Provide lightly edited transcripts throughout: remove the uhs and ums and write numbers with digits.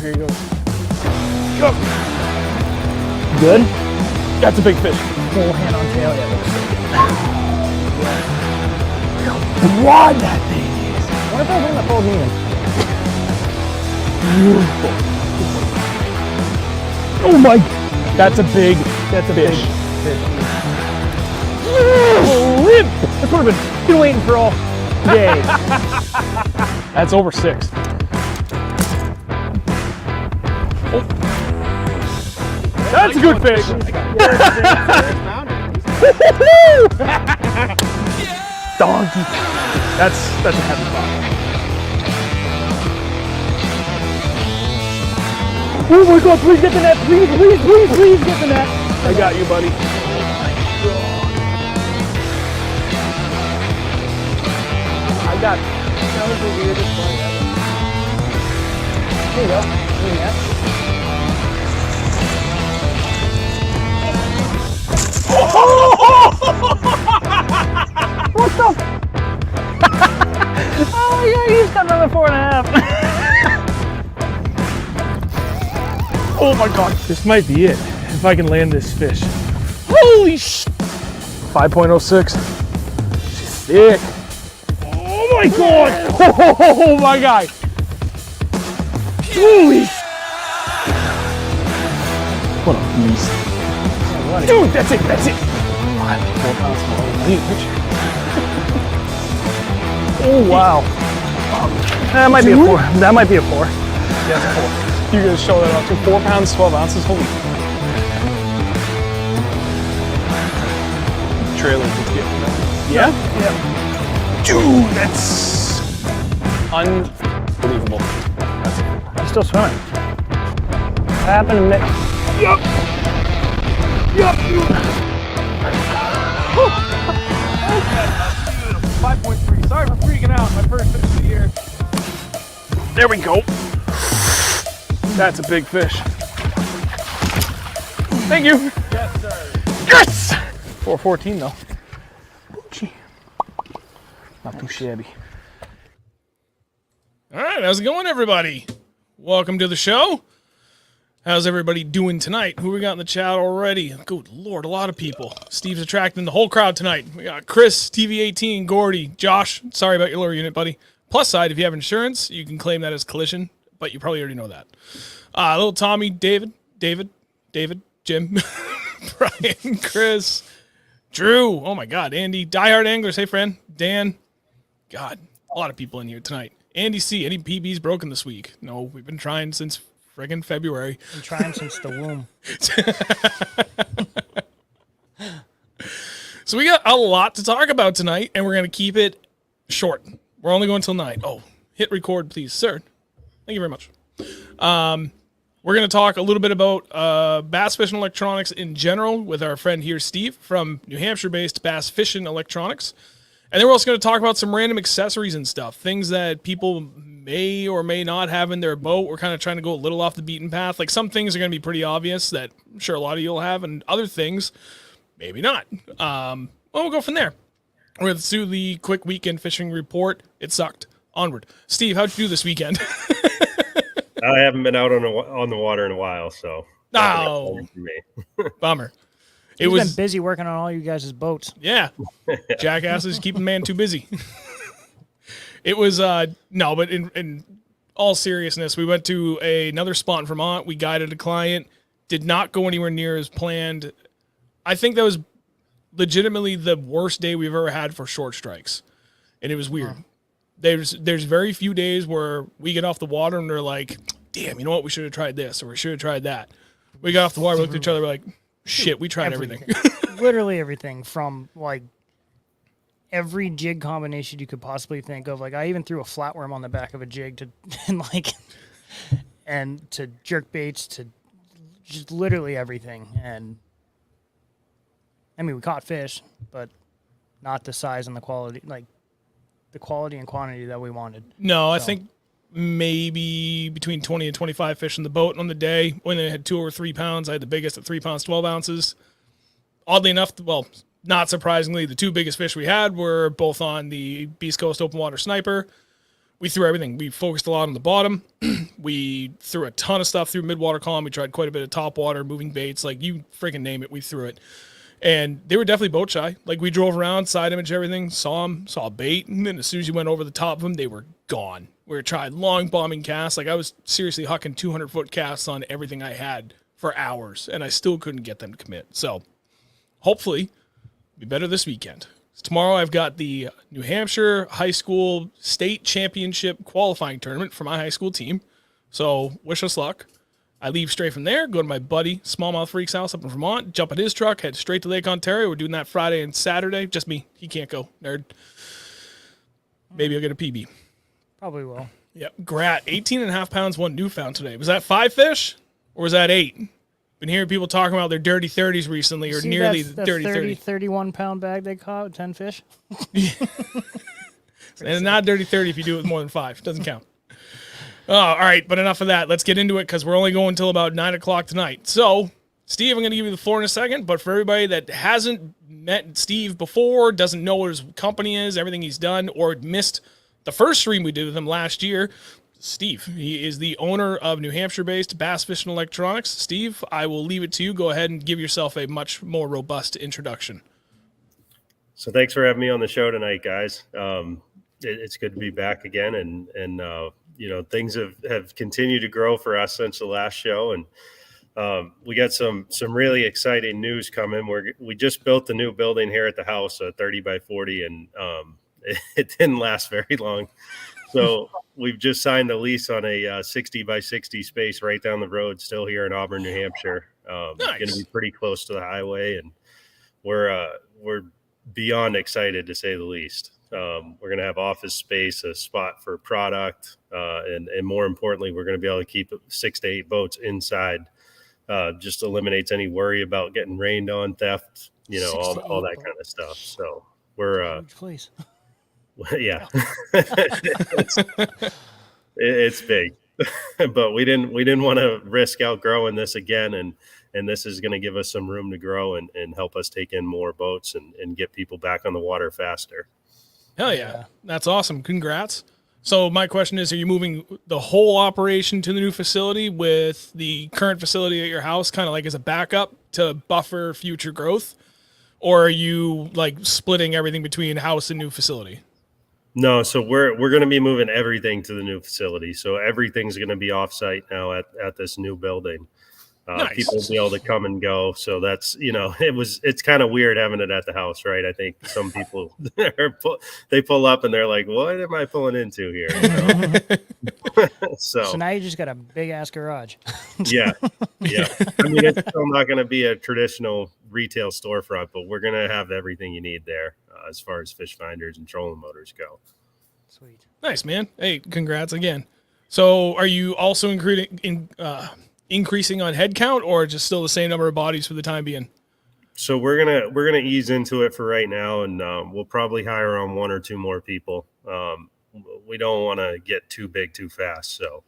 here he goes. Go. Good? That's a big fish. Full hand on tail, yeah. Look how broad that thing is. What if I was on the full demon? Beautiful. Oh my, that's a big fish. Flip! That's what I've been waiting for all day. That's over 6. Oh. That's a good fish. Donkey. That's a heavy spot. Oh my God, please get the net. Please get the net. I got you, buddy. That was the weirdest one ever. There you go. What the? Oh yeah, he's got another 4.5. Oh my God, this might be it. If I can land this fish. Holy sh! 5.06. She's thick. Oh my God! Oh my God! Holy! What a beast! Dude, that's it! 4 pounds more. Oh wow! That might be a 4. That might be a 4. Yeah, it's a 4. You're gonna show that off to 4 pounds, 12 ounces. Holy! Trailer. Yeah. Yeah. Dude, that's unbelievable. He's still swimming. What happened to Mick? Yup. 5.3. Sorry for freaking out. My first fish of the year. There we go. That's a big fish. Thank you. Yes, sir. Yes! 4.14 though. Gee. Not too shabby. All right, how's it going, everybody? Welcome to the show. How's everybody doing tonight? Who we got in the chat already? Good Lord, a lot of people. Steve's attracting the whole crowd tonight. We got Chris, TV18, Gordy, Josh. Sorry about your lower unit, buddy. Plus side, if you have insurance, you can claim that as collision, but you probably already know that. Little Tommy, David, Jim, Brian, Chris, Drew. Oh my God, Andy, Diehard Anglers. Hey, friend, Dan. God, a lot of people in here tonight. Andy C, any PBs broken this week? No, we've been trying since friggin' February. Been trying since the womb. So we got a lot to talk about tonight, and we're going to keep it short. We're only going till 9. Oh, hit record, please, sir. Thank you very much. We're going to talk a little bit about BassFishin Electronics in general with our friend here, Steve, from New Hampshire-based BassFishin Electronics. And then we're also going to talk about some random accessories and stuff, things that people may or may not have in their boat. We're kind of trying to go a little off the beaten path. Like some things are going to be pretty obvious that I'm sure a lot of you will have, and other things, maybe not. Well, we'll go from there. We're going to do the quick weekend fishing report. It sucked. Onward. Steve, how'd you do this weekend? I haven't been out on the water in a while, so. Oh, bummer. He's been busy working on all you guys' boats. Yeah. Jackasses keeping man too busy. It was, no, but in all seriousness, we went to another spot in Vermont. We guided a client. Did not go anywhere near as planned. I think that was legitimately the worst day we've ever had for short strikes. And it was weird. There's very few days where we get off the water and they're like, damn, you know what? We should have tried this or we should have tried that. We got off the water, we looked at each other, we're like, shit, we tried everything. Literally everything from like every jig combination you could possibly think of. Like I even threw a flatworm on the back of a jig to and to jerk baits to just literally everything. And I mean, we caught fish, but not the size and the quality, like the quality and quantity that we wanted. No, I think maybe between 20 and 25 fish in the boat on the day. When it had 2 or 3 pounds, I had the biggest at 3 pounds, 12 ounces. Oddly enough, well, not surprisingly, the 2 biggest fish we had were both on the Beast Coast Open Water Sniper, we threw everything. We focused a lot on the bottom. We threw a ton of stuff through mid-water column. We tried quite a bit of top water, moving baits, like you freaking name it, we threw it. And they were definitely boat shy. Like we drove around, side image everything, saw them, saw a bait, and then as soon as you went over the top of them, they were gone. We were trying long bombing casts. Like I was seriously hucking 200-foot casts on everything I had for hours, and I still couldn't get them to commit. So hopefully it'll be better this weekend. Tomorrow I've got the New Hampshire High School State Championship qualifying tournament for my high school team. So wish us luck. I leave straight from there, go to my buddy Smallmouth Freak's house up in Vermont, jump in his truck, head straight to Lake Ontario. We're doing that Friday and Saturday. Just me. He can't go. Nerd. Maybe I'll get a PB. Probably will. Yep. Grat, 18.5 pounds, one Newfound today. Was that 5 fish or was that 8? Been hearing people talking about their dirty 30s recently, or See, nearly that's dirty 30. 31 pound bag they caught with 10 fish. And not dirty 30 if you do it with more than 5. Doesn't count. Oh, all right, but enough of that. Let's get into it because we're only going until about 9 o'clock tonight. So, Steve, I'm going to give you the floor in a second, but for everybody that hasn't met Steve before, doesn't know what his company is, everything he's done, or missed the first stream we did with him last year, Steve, he is the owner of New Hampshire-based BassFishin Electronics. Steve, I will leave it to you. Go ahead and give yourself a much more robust introduction. So thanks for having me on the show tonight, guys. It's good to be back again, and you know, things have continued to grow for us since the last show, and we got some really exciting news coming. We just built the new building here at the house, a 30 by 40, and it didn't last very long. So we've just signed a lease on a 60 by 60 space right down the road, still here in Auburn, New Hampshire. Nice. Going to be pretty close to the highway, and we're beyond excited, to say the least. We're going to have office space, a spot for product, and more importantly, we're going to be able to keep 6 to 8 boats inside. Just eliminates any worry about getting rained on, theft, you know, all that kind of stuff. So we're Please. yeah, it's big, but we didn't want to risk outgrowing this again, and this is going to give us some room to grow and help us take in more boats and get people back on the water faster. Hell yeah. That's awesome. Congrats. So my question is, are you moving the whole operation to the new facility with the current facility at your house kind of like as a backup to buffer future growth? Or are you like splitting everything between house and new facility? No, so we're going to be moving everything to the new facility. So everything's going to be offsite now at this new building. Nice. People will be able to come and go. So that's, you know, it's kind of weird having it at the house, right? I think some people, they pull up and they're like, what am I pulling into here? You know? So now you just got a big ass garage. yeah. I mean, it's still not going to be a traditional retail storefront, but we're going to have everything you need there as far as fish finders and trolling motors go. Sweet. Nice, man. Hey, congrats again. So are you also increasing on headcount, or just still the same number of bodies for the time being? So we're gonna ease into it for right now, and we'll probably hire on 1 or 2 more people. We don't want to get too big too fast. So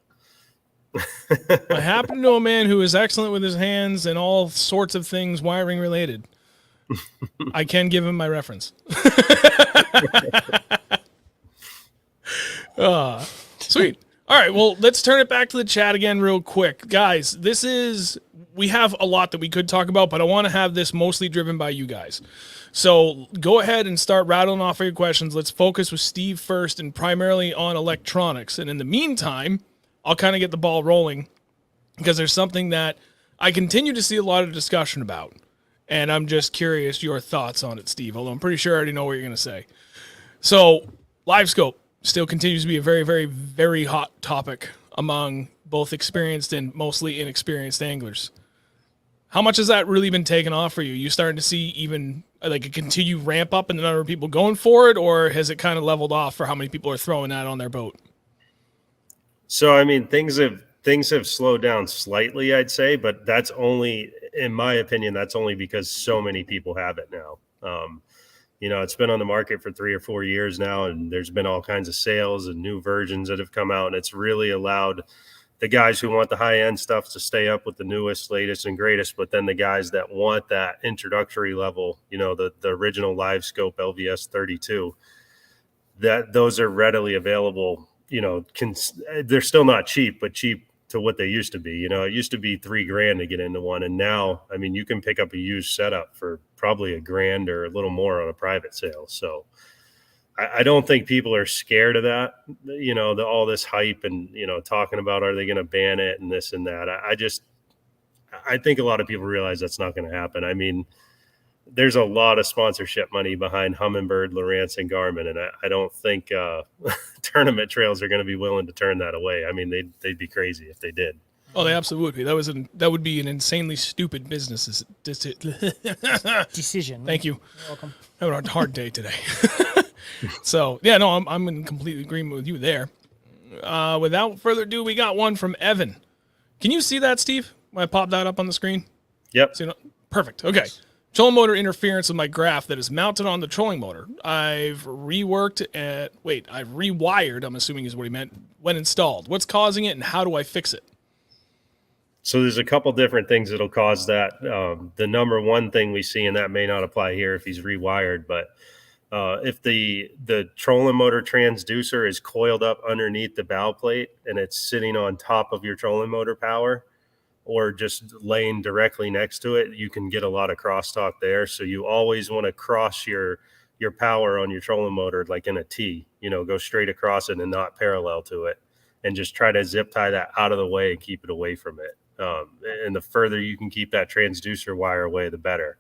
I happen to know a man who is excellent with his hands and all sorts of things wiring related. I can give him my reference. Sweet. All right, well, let's turn it back to the chat again real quick. Guys, we have a lot that we could talk about, but I want to have this mostly driven by you guys. So go ahead and start rattling off your questions. Let's focus with Steve first and primarily on electronics. And in the meantime, I'll kind of get the ball rolling because there's something that I continue to see a lot of discussion about. And I'm just curious your thoughts on it, Steve, although I'm pretty sure I already know what you're going to say. So, live scope still continues to be a very, very, very hot topic among both experienced and mostly inexperienced anglers. How much has that really been taken off for you? You starting to see even like a continued ramp up in the number of people going for it, or has it kind of leveled off for how many people are throwing that on their boat? So, I mean, things have slowed down slightly, I'd say, but that's only, in my opinion, that's only because so many people have it now. You know, it's been on the market for 3 or 4 years now, and there's been all kinds of sales and new versions that have come out, and it's really allowed the guys who want the high-end stuff to stay up with the newest, latest, and greatest, but then the guys that want that introductory level, you know, the original live scope LVS 32, that those are readily available they're still not cheap, but cheap to what they used to be. It used to be $3,000 to get into one. And now, I mean, you can pick up a used setup for probably $1,000 or a little more on a private sale. So I don't think people are scared of that, all this hype and, talking about, are they going to ban it and this and that. I think a lot of people realize that's not going to happen. I mean, there's a lot of sponsorship money behind Humminbird, Lowrance, and Garmin, and I don't think tournament trails are going to be willing to turn that away. I mean, they'd be crazy if they did. Oh, they absolutely would be. That would be an insanely stupid business decision. Thank you. You're welcome. Having a hard day today. So yeah, no, I'm in complete agreement with you there. Without further ado, we got one from Evan. Can you see that, Steve? When I pop that up on the screen? Yep. Perfect. Okay. Trolling motor interference with my graph that is mounted on the trolling motor. I've rewired, I'm assuming is what he meant, when installed. What's causing it and how do I fix it? So there's a couple different things that'll cause that. The number one thing we see, and that may not apply here if he's rewired, but if the trolling motor transducer is coiled up underneath the bow plate and it's sitting on top of your trolling motor power, or just laying directly next to it, you can get a lot of crosstalk there. So you always want to cross your power on your trolling motor like in a T, go straight across it and not parallel to it, and just try to zip tie that out of the way and keep it away from it. And the further you can keep that transducer wire away, the better.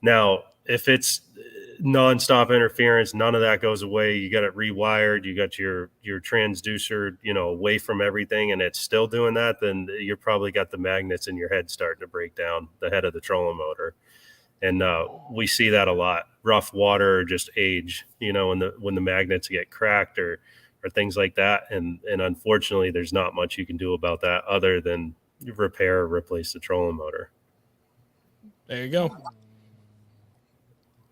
Now, if it's nonstop interference, none of that goes away. You got it rewired. You got your transducer, away from everything, and it's still doing that. Then you probably got the magnets in your head starting to break down the head of the trolling motor, and we see that a lot. Rough water or just age, when the magnets get cracked or things like that. And unfortunately, there's not much you can do about that other than repair or replace the trolling motor. There you go.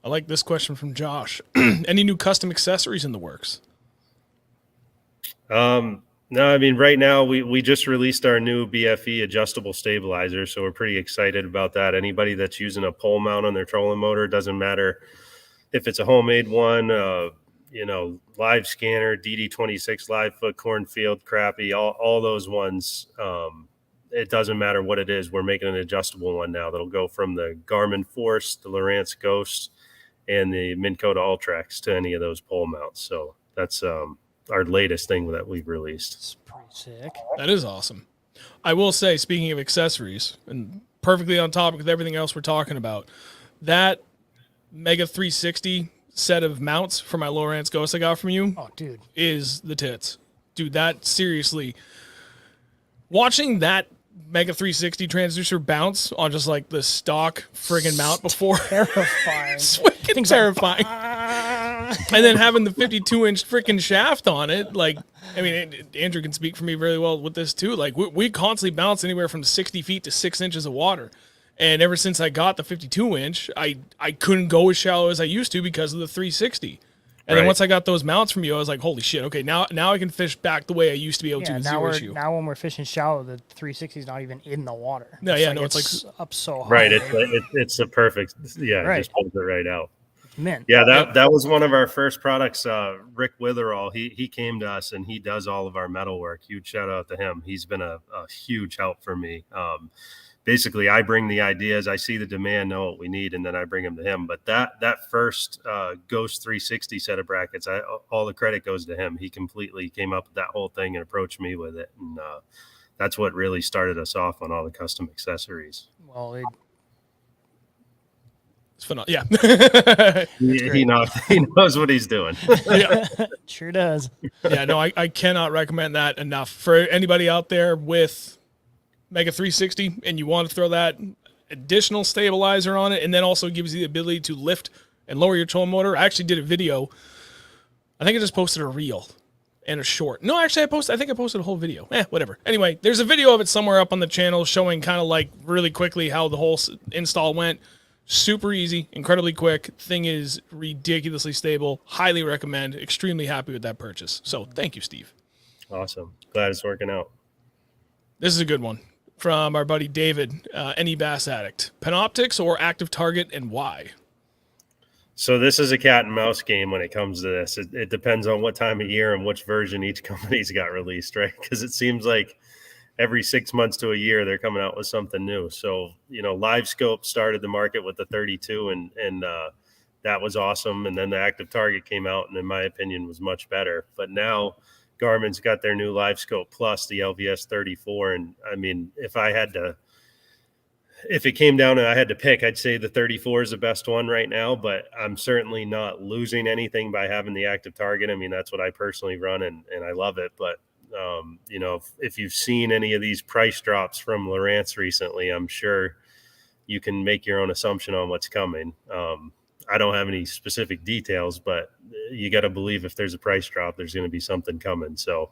I like this question from Josh. Any new custom accessories in the works? No, I mean, right now we just released our new BFE adjustable stabilizer, so we're pretty excited about that. Anybody that's using a pole mount on their trolling motor, doesn't matter if it's a homemade one, live scanner, DD26, live foot, cornfield, crappy, all those ones. It doesn't matter what it is. We're making an adjustable one now that'll go from the Garmin Force, the Lowrance Ghost, and the Minn Kota Ultrax to any of those pole mounts. So that's our latest thing that we've released. It's pretty sick. That is awesome. I will say, speaking of accessories, and perfectly on topic with everything else we're talking about, that Mega 360 set of mounts for my Lowrance Ghost I got from you, dude, is the tits. Dude, that seriously, watching that Mega 360 transducer bounce on just like the stock friggin' mount before. Terrifying. It's freaking terrifying. And then having the 52-inch freaking shaft on it, like, I mean, Andrew can speak for me very well with this too. Like, we constantly bounce anywhere from 60 feet to 6 inches of water. And ever since I got the 52-inch, I couldn't go as shallow as I used to because of the 360. And then once I got those mounts from you, I was like, holy shit, okay, now I can fish back the way I used to be able to with zero issue. Now when we're fishing shallow, the 360 is not even in the water. No, it's like up so high. Right, it's the perfect, it just pulls it right out. Mint. Yeah, that was one of our first products. Rick Witherall, he came to us and he does all of our metal work. Huge shout out to him. He's been a huge help for me. Basically, I bring the ideas, I see the demand, know what we need, and then I bring them to him. But that first Ghost 360 set of brackets, all the credit goes to him. He completely came up with that whole thing and approached me with it. And that's what really started us off on all the custom accessories. Well, it's phenomenal. Yeah. he knows what he's doing. Yeah. Sure does. Yeah, no, I cannot recommend that enough. For anybody out there with Mega 360 and you want to throw that additional stabilizer on it, and then also gives you the ability to lift and lower your trolling motor. I actually did a video. I think I just posted a reel and a short. No, actually I think I posted a whole video. Whatever. Anyway, there's a video of it somewhere up on the channel showing kind of like really quickly how the whole install went. Super easy, incredibly quick. Thing is ridiculously stable. Highly recommend. Extremely happy with that purchase. So thank you, Steve. Awesome. Glad it's working out. This is a good one from our buddy David, any bass addict. Panoptix or active target, and why? So this is a cat and mouse game when it comes to this. It depends on what time of year and which version each company's got released, right? Because it seems like every 6 months to a year they're coming out with something new. So, LiveScope started the market with the 32 and that was awesome. And then the Active Target came out and in my opinion was much better. But now Garmin's got their new LiveScope Plus, the LVS 34. And I mean, if it came down and I had to pick, I'd say the 34 is the best one right now, but I'm certainly not losing anything by having the Active Target. I mean, that's what I personally run and I love it. But, if you've seen any of these price drops from Lowrance recently, I'm sure you can make your own assumption on what's coming. I don't have any specific details, but you got to believe if there's a price drop, there's going to be something coming. So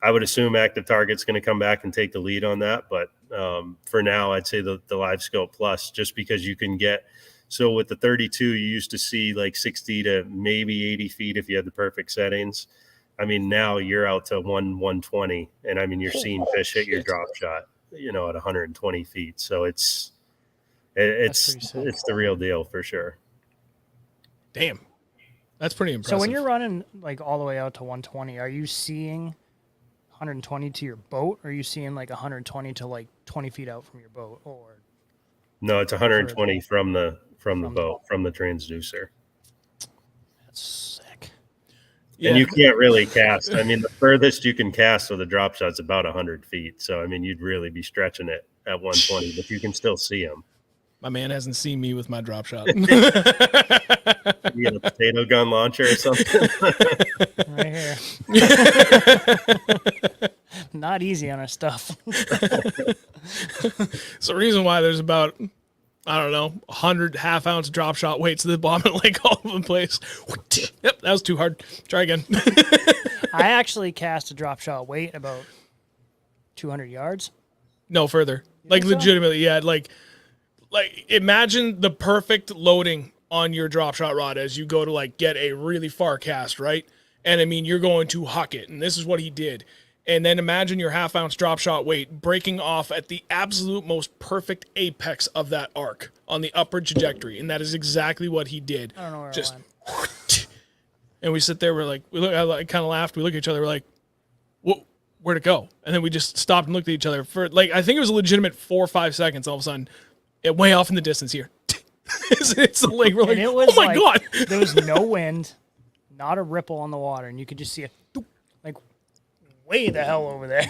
I would assume Active Target's going to come back and take the lead on that. But for now, I'd say the LiveScope Plus, just because you can get – so with the 32, you used to see like 60 to maybe 80 feet if you had the perfect settings. I mean, now you're out to 120, and I mean, you're seeing fish hit your drop shot, at 120 feet. So it's the real deal for sure. Damn. That's pretty impressive. So when you're running like all the way out to 120, are you seeing 120 to your boat, or are you seeing like 120 to like 20 feet out from your boat? Or no, it's 120 from the boat, from the transducer. That's sick. Yeah. And you can't really cast. I mean, the furthest you can cast with a drop shot's about 100 feet. So, I mean, you'd really be stretching it at 120, but you can still see them. My man hasn't seen me with my drop shot. You get a potato gun launcher or something? Right here. Not easy on our stuff. It's the reason why there's about, 100 half-ounce drop shot weights at the bottom of the lake all over the place. Yep, that was too hard. Try again. I actually cast a drop shot weight about 200 yards. No, further. Like, legitimately, yeah. Like, imagine the perfect loading on your drop shot rod as you go to, like, get a really far cast, right? And, I mean, you're going to huck it, and this is what he did. And then imagine your half-ounce drop shot weight breaking off at the absolute most perfect apex of that arc on the upward trajectory, and that is exactly what he did. I don't know where Just, I went. and we sit there, I kind of laughed, we look at each other, we're like, where'd it go? And then we just stopped and looked at each other for, like, I think it was a legitimate 4 or 5 seconds. All of a sudden, it way off in the distance here. it's the lake. We're like, And it was oh my God. There was no wind, not a ripple on the water, and you could just see it like way the hell over there.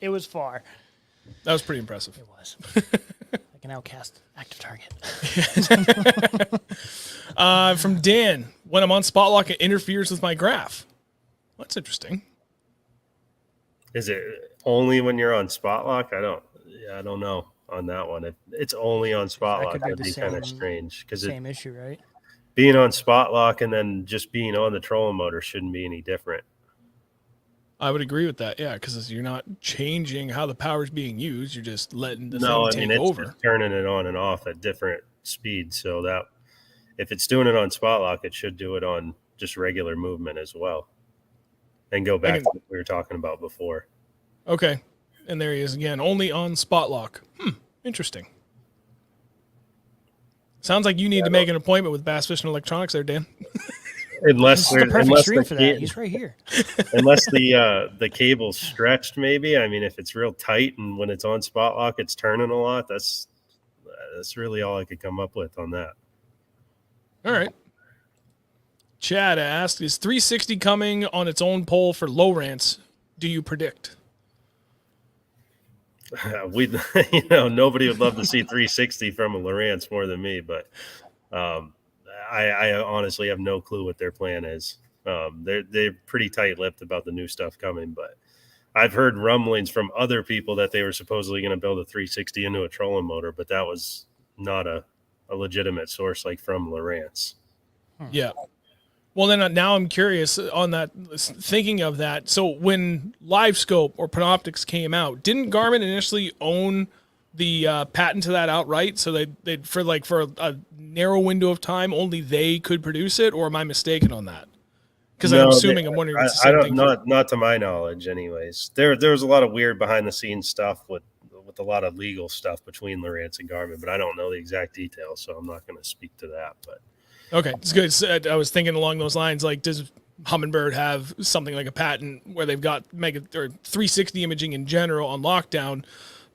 It was far. That was pretty impressive. It was. I can outcast Active Target. From Dan, when I'm on Spotlock, it interferes with my graph. Well, that's interesting. Is it only when you're on Spotlock? I don't know on that one. If it's only on Spotlock, that'd be kind of strange. Because same issue, right? Being on Spotlock and then just being on the trolling motor shouldn't be any different. I would agree with that, yeah, because you're not changing how the power is being used. You're just letting the thing take over. It's turning it on and off at different speeds. So that if it's doing it on Spotlock, it should do it on just regular movement as well. And go back to what we were talking about before. Okay. And there he is again, only on Spotlock. Interesting. Sounds like you need to make an appointment with BassFishin Electronics there, Dan. Unless the perfect stream for that. He's right here. Unless the cable's stretched, maybe. I mean, if it's real tight and when it's on Spotlock, it's turning a lot. That's really all I could come up with on that. All right. Chad asked, is 360 coming on its own pole for Lowrance? Do you predict? Nobody would love to see 360 from a Lowrance more than me, but I honestly have no clue what their plan is. They're pretty tight-lipped about the new stuff coming, but I've heard rumblings from other people that they were supposedly going to build a 360 into a trolling motor, but that was not a legitimate source like from Lowrance. Yeah. Well, then now I'm curious on that, thinking of that. So when LiveScope or Panoptix came out, didn't Garmin initially own the patent to that outright? So they for a narrow window of time, only they could produce it, or am I mistaken on that? Because I'm assuming, I'm wondering. If it's the same thing not to my knowledge, anyways. There was a lot of weird behind the scenes stuff with a lot of legal stuff between Lowrance and Garmin, but I don't know the exact details, so I'm not going to speak to that. But Okay, it's good. So, I was thinking along those lines, like, does Humminbird have something like a patent where they've got or 360 imaging in general on lockdown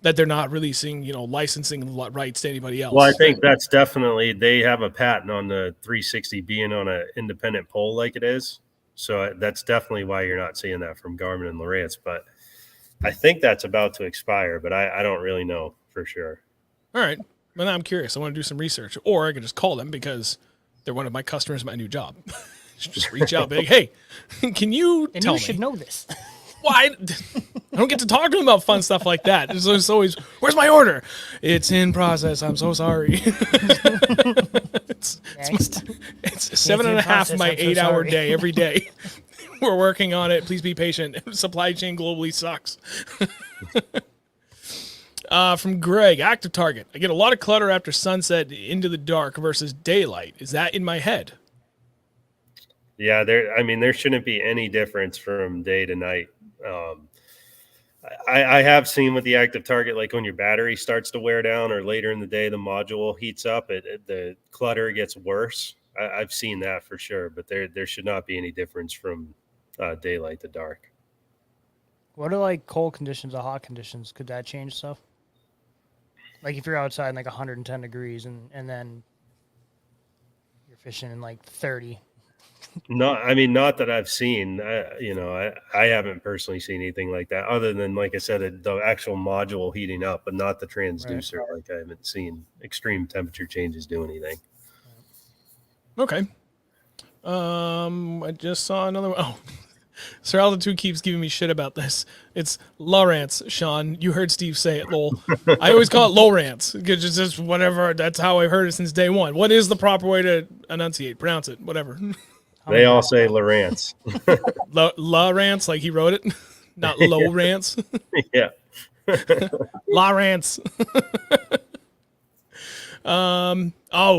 that they're not releasing, licensing rights to anybody else? Well, I think that's definitely, they have a patent on the 360 being on an independent pole like it is. So that's definitely why you're not seeing that from Garmin and Lowrance. But I think that's about to expire, but I don't really know for sure. All right. Well, I'm curious. I want to do some research. Or I could just call them because they're one of my customers in my new job. Just reach out and be like, hey, can you And tell you me? should know this. Why? I don't get to talk to them about fun stuff like that. It's always, where's my order? It's in process. I'm so sorry. it's Next. it's 7.5 of my I'm so 8-hour sorry. day every day. We're working on it. Please be patient. Supply chain globally sucks. From Greg, active target. I get a lot of clutter after sunset into the dark versus daylight. Is that in my head? Yeah, there shouldn't be any difference from day to night. I have seen with the active target, like when your battery starts to wear down or later in the day, the module heats up, the clutter gets worse. I've seen that for sure, but there should not be any difference from daylight to dark. What are like cold conditions or hot conditions? Could that change stuff? Like if you're outside in like 110 degrees and then you're fishing in like 30. Not that I've seen. I haven't personally seen anything like that, other than, like I said, the actual module heating up, but not the transducer. Right. Like I haven't seen extreme temperature changes do anything. Okay. I just saw another one. Oh, Sir Altitude keeps giving me shit about this. It's Lowrance, Sean. You heard Steve say it, lol. I always call it Lowrance. It's just whatever. That's how I've heard it since day one. What is the proper way to pronounce it? Whatever. They all say Lowrance. Lowrance, like he wrote it, not Lowrance. Yeah. Lowrance.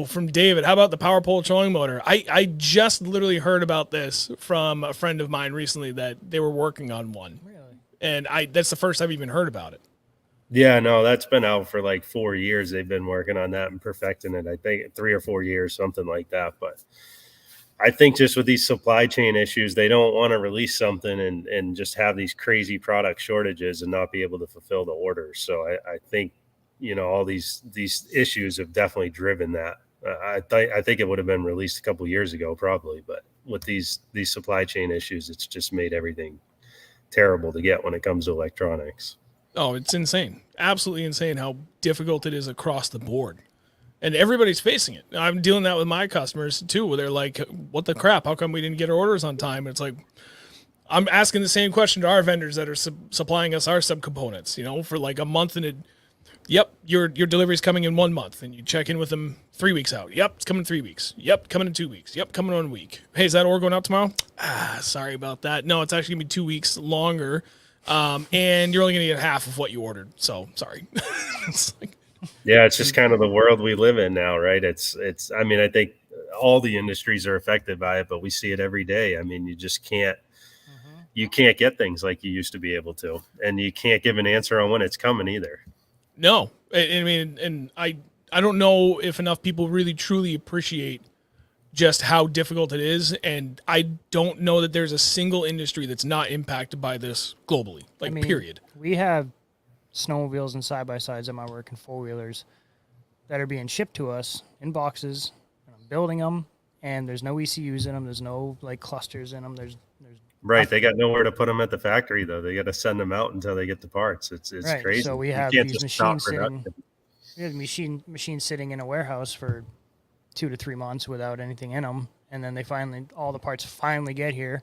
From David. How about the power pole trolling motor? I just literally heard about this from a friend of mine recently that they were working on one. Really? And that's the first I've even heard about it. Yeah, no, that's been out for like 4 years. They've been working on that and perfecting it. I think 3 or 4 years, something like that. But I think just with these supply chain issues, they don't want to release something and just have these crazy product shortages and not be able to fulfill the orders. So I think, all these issues have definitely driven that. I think it would have been released a couple of years ago, probably. But with these supply chain issues, it's just made everything terrible to get when it comes to electronics. Oh, it's insane. Absolutely insane how difficult it is across the board. And everybody's facing it. I'm dealing that with my customers too, where they're like, what the crap? How come we didn't get our orders on time? And it's like, I'm asking the same question to our vendors that are supplying us our subcomponents, for like a month. And yep, your delivery's coming in 1 month. And you check in with them 3 weeks out. Yep, it's coming in 3 weeks. Yep, coming in 2 weeks. Yep, coming in 1 week. Hey, is that order going out tomorrow? Sorry about that. No, it's actually going to be 2 weeks longer. And you're only going to get half of what you ordered. So sorry. It's like, yeah, it's just kind of the world we live in now, right? I think all the industries are affected by it, but we see it every day. I mean, you just can't get things like you used to be able to, and you can't give an answer on when it's coming either. No, I mean, and I don't know if enough people really truly appreciate just how difficult it is, and I don't know that there's a single industry that's not impacted by this globally, period. We have snowmobiles and side-by-sides at my work and four-wheelers that are being shipped to us in boxes, and I'm building them, and there's no ECUs in them, there's no clusters in them, there's right nothing. They got nowhere to put them at the factory, though. They got to send them out until they get the parts. It's right. crazy. So we have these machines sitting in a warehouse for 2 to 3 months without anything in them, and then all the parts finally get here,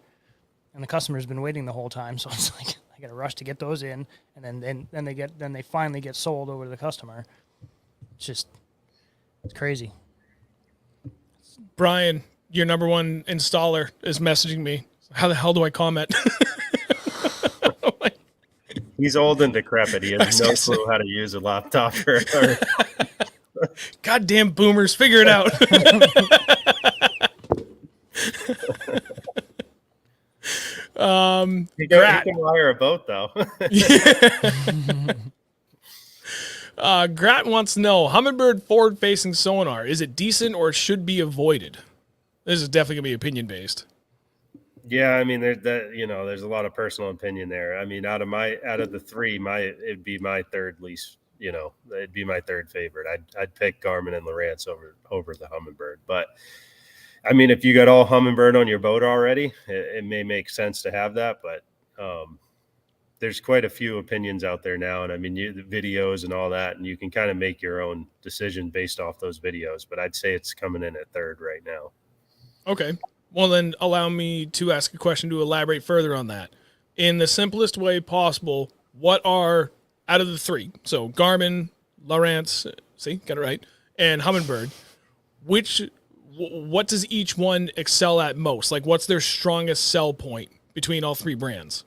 and the customer's been waiting the whole time, so it's like I got to rush to get those in, and then they finally get sold over to the customer. It's crazy. Brian, your number one installer, is messaging me. How the hell do I comment? He's old and decrepit. He has no clue how to use a laptop. Goddamn boomers, figure it out. He can wire a boat, though. Grat wants to know, Humminbird forward-facing sonar, is it decent or should be avoided? This is definitely gonna be opinion based. Yeah, I mean, there's a lot of personal opinion there. I mean, out of the three, it'd be my third least. It'd be my third favorite. I'd pick Garmin and Lowrance over the Humminbird. But I mean, if you got all Humminbird on your boat already, it may make sense to have that. But there's quite a few opinions out there now, and I mean, the videos and all that, and you can kind of make your own decision based off those videos. But I'd say it's coming in at third right now. Okay. Well, then allow me to ask a question to elaborate further on that. In the simplest way possible, what are, out of the three, so Garmin, Lowrance, see, got it right, and Humminbird, what does each one excel at most? Like, what's their strongest sell point between all three brands?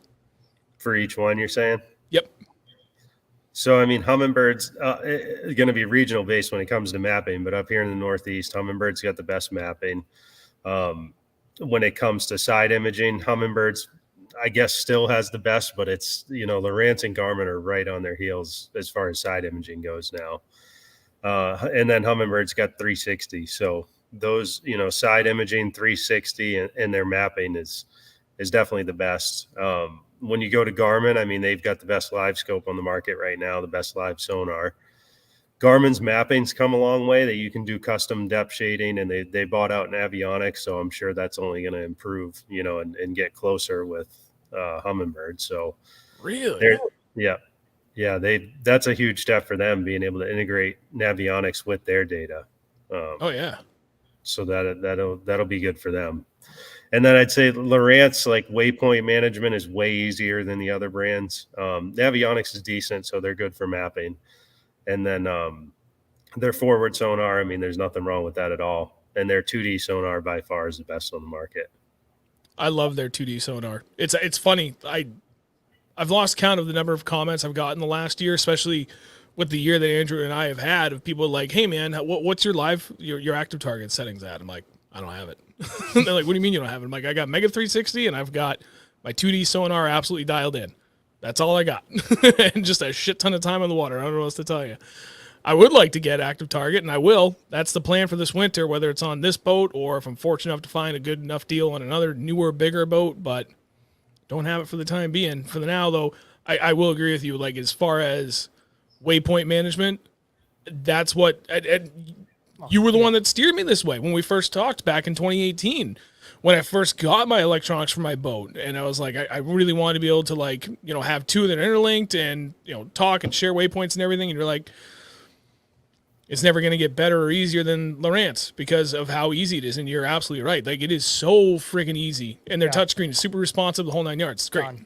For each one, you're saying? Yep. So, I mean, Hummingbird's going to be regional based when it comes to mapping, but up here in the Northeast, Hummingbird's got the best mapping. When it comes to side imaging, Hummingbird's, I guess, still has the best, but it's, Lowrance and Garmin are right on their heels as far as side imaging goes now. And then Hummingbird's got 360. So those, side imaging, 360 and their mapping is definitely the best. When you go to Garmin, I mean, they've got the best live scope on the market right now, the best live sonar. Garmin's mapping's come a long way, that you can do custom depth shading, and they bought out an avionics, so I'm sure that's only going to improve, and get closer with Humminbird. So really, that's a huge step for them, being able to integrate navionics with their data. Oh yeah, so that'll be good for them. And then I'd say Lowrance, like, waypoint management is way easier than the other brands. Navionics is decent, so they're good for mapping. And then their forward sonar, I mean, there's nothing wrong with that at all. And their 2D sonar by far is the best on the market. I love their 2D sonar. It's funny. I've lost count of the number of comments I've gotten the last year, especially with the year that Andrew and I have had, of people like, "Hey man, what's your active target settings at?" I'm like, "I don't have it." They're like, "What do you mean you don't have it?" I'm like, "I got Mega 360 and I've got my 2D sonar absolutely dialed in. That's all I got." And just a shit ton of time on the water. I don't know what else to tell you. I would like to get active target, and I will. That's the plan for this winter, whether it's on this boat or if I'm fortunate enough to find a good enough deal on another newer, bigger boat, but don't have it for the time being. For the now, though, I will agree with you. Like, as far as waypoint management, that's what you were the one that steered me this way when we first talked back in 2018. When I first got my electronics for my boat, and I was like, I really wanted to be able to, like, have two that are interlinked and, talk and share waypoints and everything. And you're like, it's never going to get better or easier than Lowrance because of how easy it is. And you're absolutely right. Like, it is so freaking easy. And their touchscreen is super responsive, the whole 9 yards. It's great.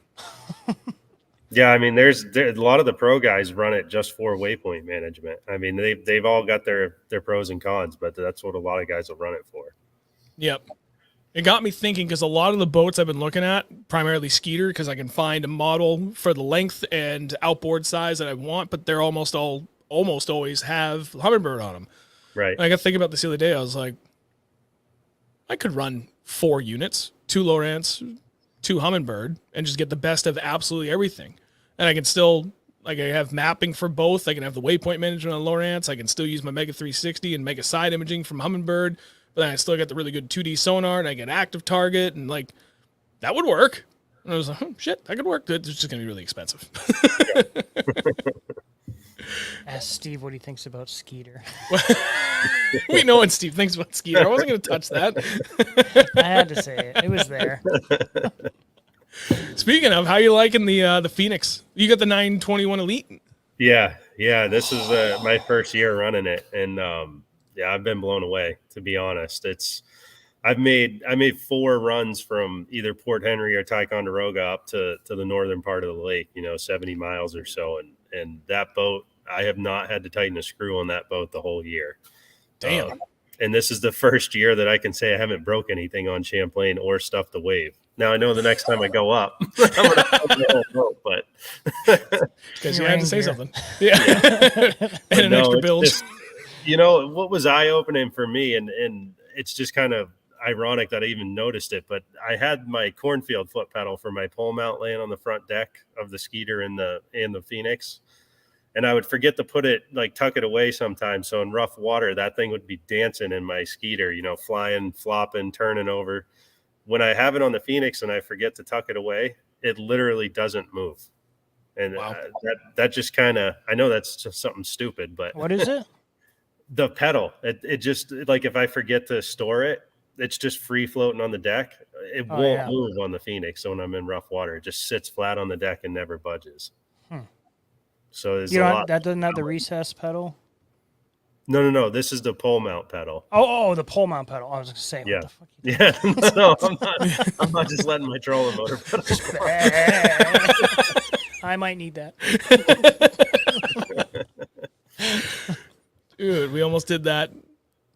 Yeah, I mean, there's a lot of the pro guys run it just for waypoint management. I mean, they've all got their pros and cons, but that's what a lot of guys will run it for. Yep. It got me thinking, because a lot of the boats I've been looking at, primarily Skeeter, because I can find a model for the length and outboard size that I want, but they're almost always have Humminbird on them. Right. And I got to think about this the other day. I was like, I could run 4 units, 2 Lowrance, 2 Humminbird, and just get the best of absolutely everything. And I can still, like, I have mapping for both. I can have the waypoint management on Lowrance. I can still use my Mega 360 and Mega side imaging from Humminbird. But then I still got the really good 2D sonar, and I get active target, and, like, that would work. And I was like, oh, shit, that could work. It's just going to be really expensive. Ask Steve what he thinks about Skeeter. We know what Steve thinks about Skeeter. I wasn't going to touch that. I had to say it. It was there. Speaking of, how you liking the Phoenix? You got the 921 Elite? Yeah. This is my first year running it, and I've been blown away, to be honest. I made 4 runs from either Port Henry or Ticonderoga up to the northern part of the lake, 70 miles or so, and that boat, I have not had to tighten a screw on that boat the whole year. Damn. And this is the first year that I can say I haven't broke anything on Champlain or stuffed the wave. Now, I know the next time I go up, I'm going to have the whole boat, but because you had to say something. Yeah. And an extra build. What was eye-opening for me, and it's just kind of ironic that I even noticed it, but I had my cornfield foot pedal for my pole mount laying on the front deck of the Skeeter and the Phoenix. and I would forget to put it, like tuck it away sometimes. So in rough water, that thing would be dancing in my Skeeter, flying, flopping, turning over. When I have it on the Phoenix and I forget to tuck it away, it literally doesn't move. And Wow. that just kind of, I know that's just something stupid, but What is it? the pedal, it just, like, if I forget to store it, it's just free floating on the deck. It won't move on the Phoenix. So when I'm in rough water, it just sits flat on the deck and never budges. So there's a lot. That doesn't have the recess pedal? No. This is the pole mount pedal. Oh, the pole mount pedal. I was going to say, Yeah. what the fuck you doing? Yeah. No, I'm not just letting my trolling motor pedal. I might need that. Dude, we almost did that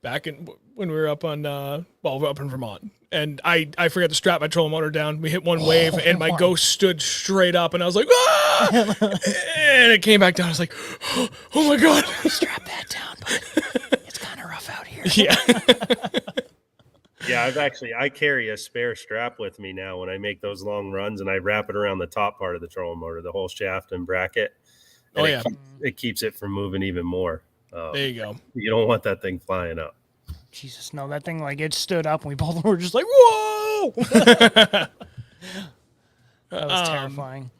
back when we were up on we're up in Vermont, and I forgot to strap my trolling motor down. We hit one wave, and my Ghost stood straight up, and I was like, ah! And it came back down. I was like, oh my god, Strap that down, but it's kind of rough out here. yeah. Yeah, I carry a spare strap with me now when I make those long runs, and I wrap it around the top part of the trolling motor, the whole shaft and bracket. And it keeps it from moving even more. There you go. You don't want that thing flying up. Jesus, no, that thing, like, it stood up, and we both were just like, whoa! That was terrifying.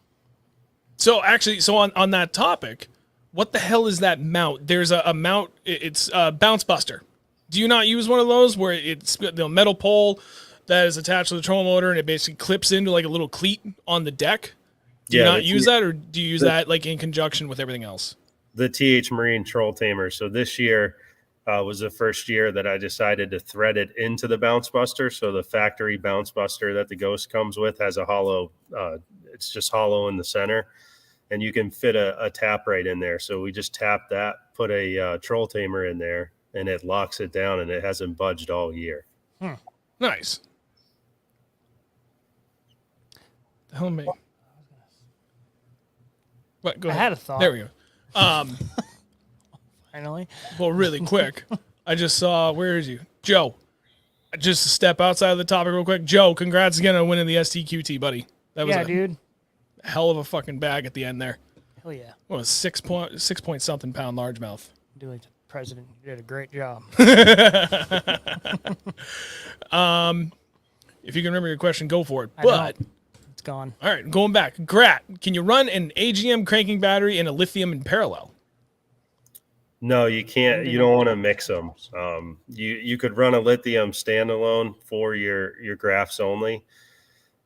So actually, on that topic, what the hell is that mount? There's a mount. It's a bounce buster. Do you not use one of those where it's the metal pole that is attached to the trolling motor and it basically clips into like a little cleat on the deck? Do you not use that, or do you use that like in conjunction with everything else? The TH Marine Troll Tamer. So this year was the first year that I decided to thread it into the bounce buster. So the factory bounce buster that the Ghost comes with has a hollow. It's just hollow in the center, and you can fit a tap right in there. So we just tap that, put a Troll Tamer in there, and it locks it down, and it hasn't budged all year. Nice. The hell, me. What? Go ahead. I had a thought. There we go. Finally. Well, really quick, I just saw, where is you? Joe. Just to step outside of the topic real quick. Joe, congrats again on winning the STQT, buddy. That was a dude. hell of a fucking bag at the end there. Hell yeah. What was 6 point something pound largemouth? Do like the president. You did a great job. If you can remember your question, go for it. I But don't. It's gone. all right, going back. Grat, can you run an AGM cranking battery and a lithium in parallel? No, you can't. You don't want to mix them. You could run a lithium standalone for your graphs only.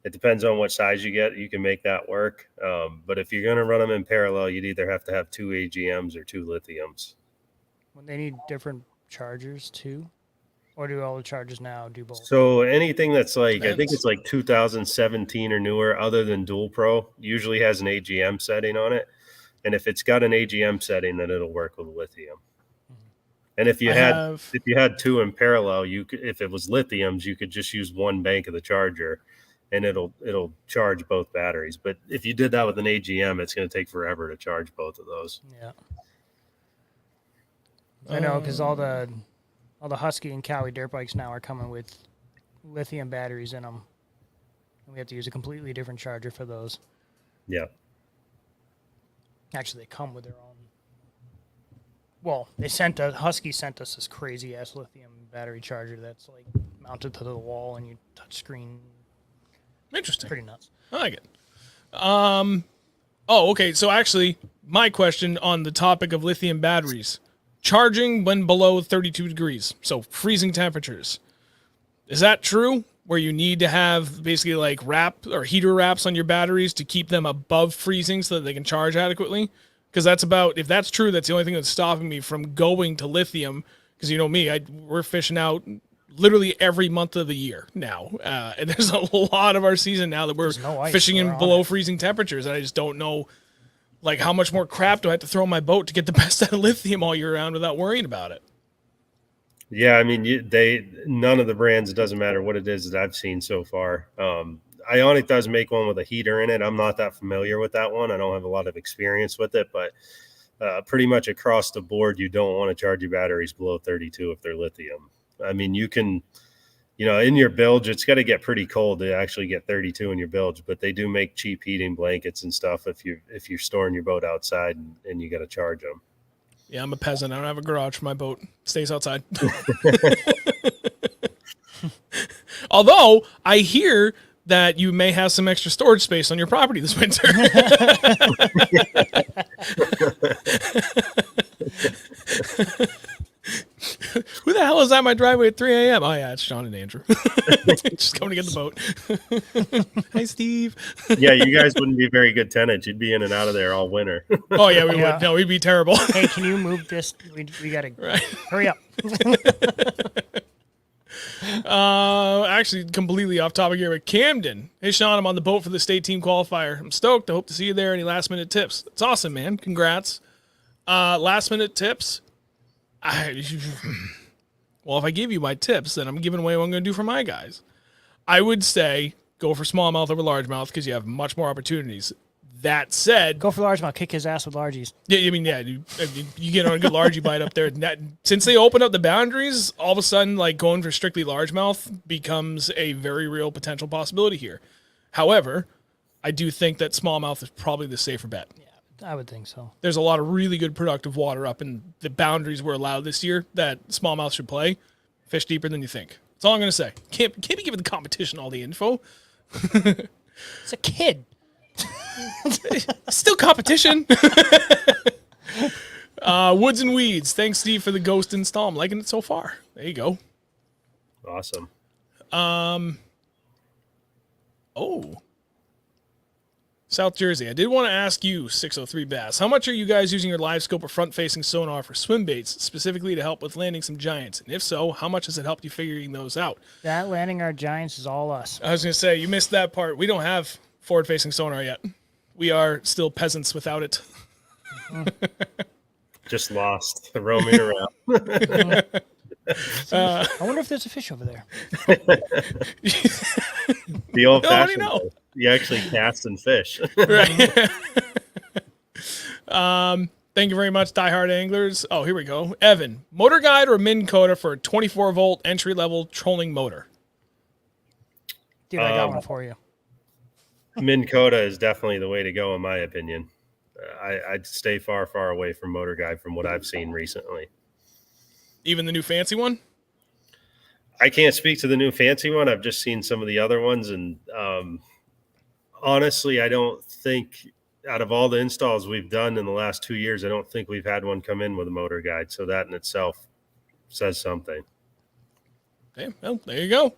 It depends on what size you get. You can make that work. But if you're going to run them in parallel, you'd either have to have 2 AGMs or 2 lithiums. When they need different chargers too, or do all the chargers now do both? So anything that's like, I think it's like 2017 or newer, other than Dual Pro, usually has an AGM setting on it. And if it's got an AGM setting, then it'll work with lithium. And if you had 2 in parallel, you could, if it was lithiums, you could just use one bank of the charger, and it'll charge both batteries. But if you did that with an AGM, it's going to take forever to charge both of those. Yeah. I know, because all the Husky and Cowie dirt bikes now are coming with lithium batteries in them. And we have to use a completely different charger for those. Yeah. Actually, they come with their own. Well, Husky sent us this crazy ass lithium battery charger that's like mounted to the wall and you touch screen. Interesting. Pretty nuts. I like it. Okay. So actually, my question on the topic of lithium batteries, charging when below 32 degrees, so freezing temperatures. Is that true? Where you need to have basically like wrap or heater wraps on your batteries to keep them above freezing so that they can charge adequately? Because if that's true, that's the only thing that's stopping me from going to lithium. Because you know me, we're fishing out literally every month of the year now. And there's a lot of our season now that we're fishing in below freezing temperatures. And I just don't know like how much more crap do I have to throw in my boat to get the best out of lithium all year round without worrying about it. Yeah, I mean, none of the brands, it doesn't matter what it is that I've seen so far. Ionic does make one with a heater in it. I'm not that familiar with that one. I don't have a lot of experience with it, but pretty much across the board, you don't want to charge your batteries below 32 if they're lithium. I mean, you can in your bilge, it's got to get pretty cold to actually get 32 in your bilge, but they do make cheap heating blankets and stuff if you're storing your boat outside and you got to charge them. Yeah, I'm a peasant. I don't have a garage for my boat. It stays outside. Although I hear that you may have some extra storage space on your property this winter. Who the hell is at my driveway at 3 a.m.? Oh, yeah, it's Sean and Andrew. Just coming to get the boat. Hi, Steve. Yeah, you guys wouldn't be very good tenants. You'd be in and out of there all winter. Oh, yeah, we would. No, we'd be terrible. Hey, can you move this? We got to hurry up. Actually, completely off topic here, but Camden. Hey, Sean, I'm on the boat for the state team qualifier. I'm stoked. I hope to see you there. Any last minute tips? It's awesome, man. Congrats. Last minute tips. Well, if I give you my tips, then I'm giving away what I'm going to do for my guys. I would say go for smallmouth over largemouth because you have much more opportunities. That said, Go for largemouth. Kick his ass with largies. yeah, I mean, yeah, you get on a good largie bite up there. Since they opened up the boundaries, all of a sudden, like going for strictly largemouth becomes a very real potential possibility here. However, I do think that smallmouth is probably the safer bet. Yeah, I would think so. There's a lot of really good productive water up in the boundaries were allowed this year that smallmouth should play. Fish deeper than you think. That's all I'm going to say. Can't be giving the competition all the info. It's a kid. Still competition. Woods and Weeds. Thanks, Steve, for the ghost install. I'm liking it so far. There you go. Awesome. South Jersey. I did want to ask you, 603 Bass, how much are you guys using your live scope or front-facing sonar for swim baits, specifically to help with landing some giants? And if so, how much has it helped you figuring those out? That landing our giants is all us. I was going to say, you missed that part. We don't have forward-facing sonar yet. We are still peasants without it. Just lost, roaming around. I wonder if there's a fish over there. The old-fashioned know. way. You actually cast and fish. Right. Thank you very much, diehard anglers. Oh, here we go. Evan, MotorGuide or Minn Kota for a 24-volt entry-level trolling motor? Dude, I got one for you. Minn Kota is definitely the way to go, in my opinion. I'd stay far, far away from MotorGuide from what I've seen recently. Even the new fancy one? I can't speak to the new fancy one. I've just seen some of the other ones, and honestly, I don't think out of all the installs we've done in the last 2 years, I don't think we've had one come in with a MotorGuide. So that in itself says something. Okay, well, there you go.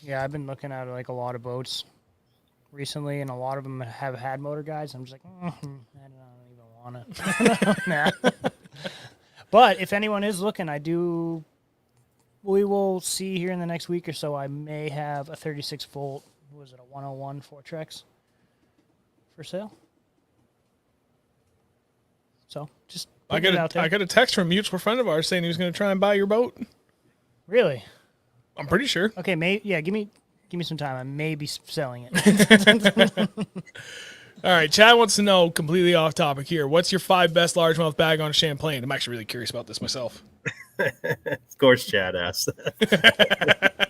Yeah, I've been looking at like a lot of boats recently, and a lot of them have had MotorGuides. I'm just like, I don't even want it. Nah. But if anyone is looking, we will see here in the next week or so. I may have a 36 volt. What was it, a 101 Fortrex for sale? So just put it out there. I got a text from a mutual friend of ours saying he was going to try and buy your boat. Really? I'm pretty sure. Okay, give me some time. I may be selling it. All right, Chad wants to know, completely off topic here, what's your 5 best largemouth bag on Champlain? I'm actually really curious about this myself. Of course, Chad asked that.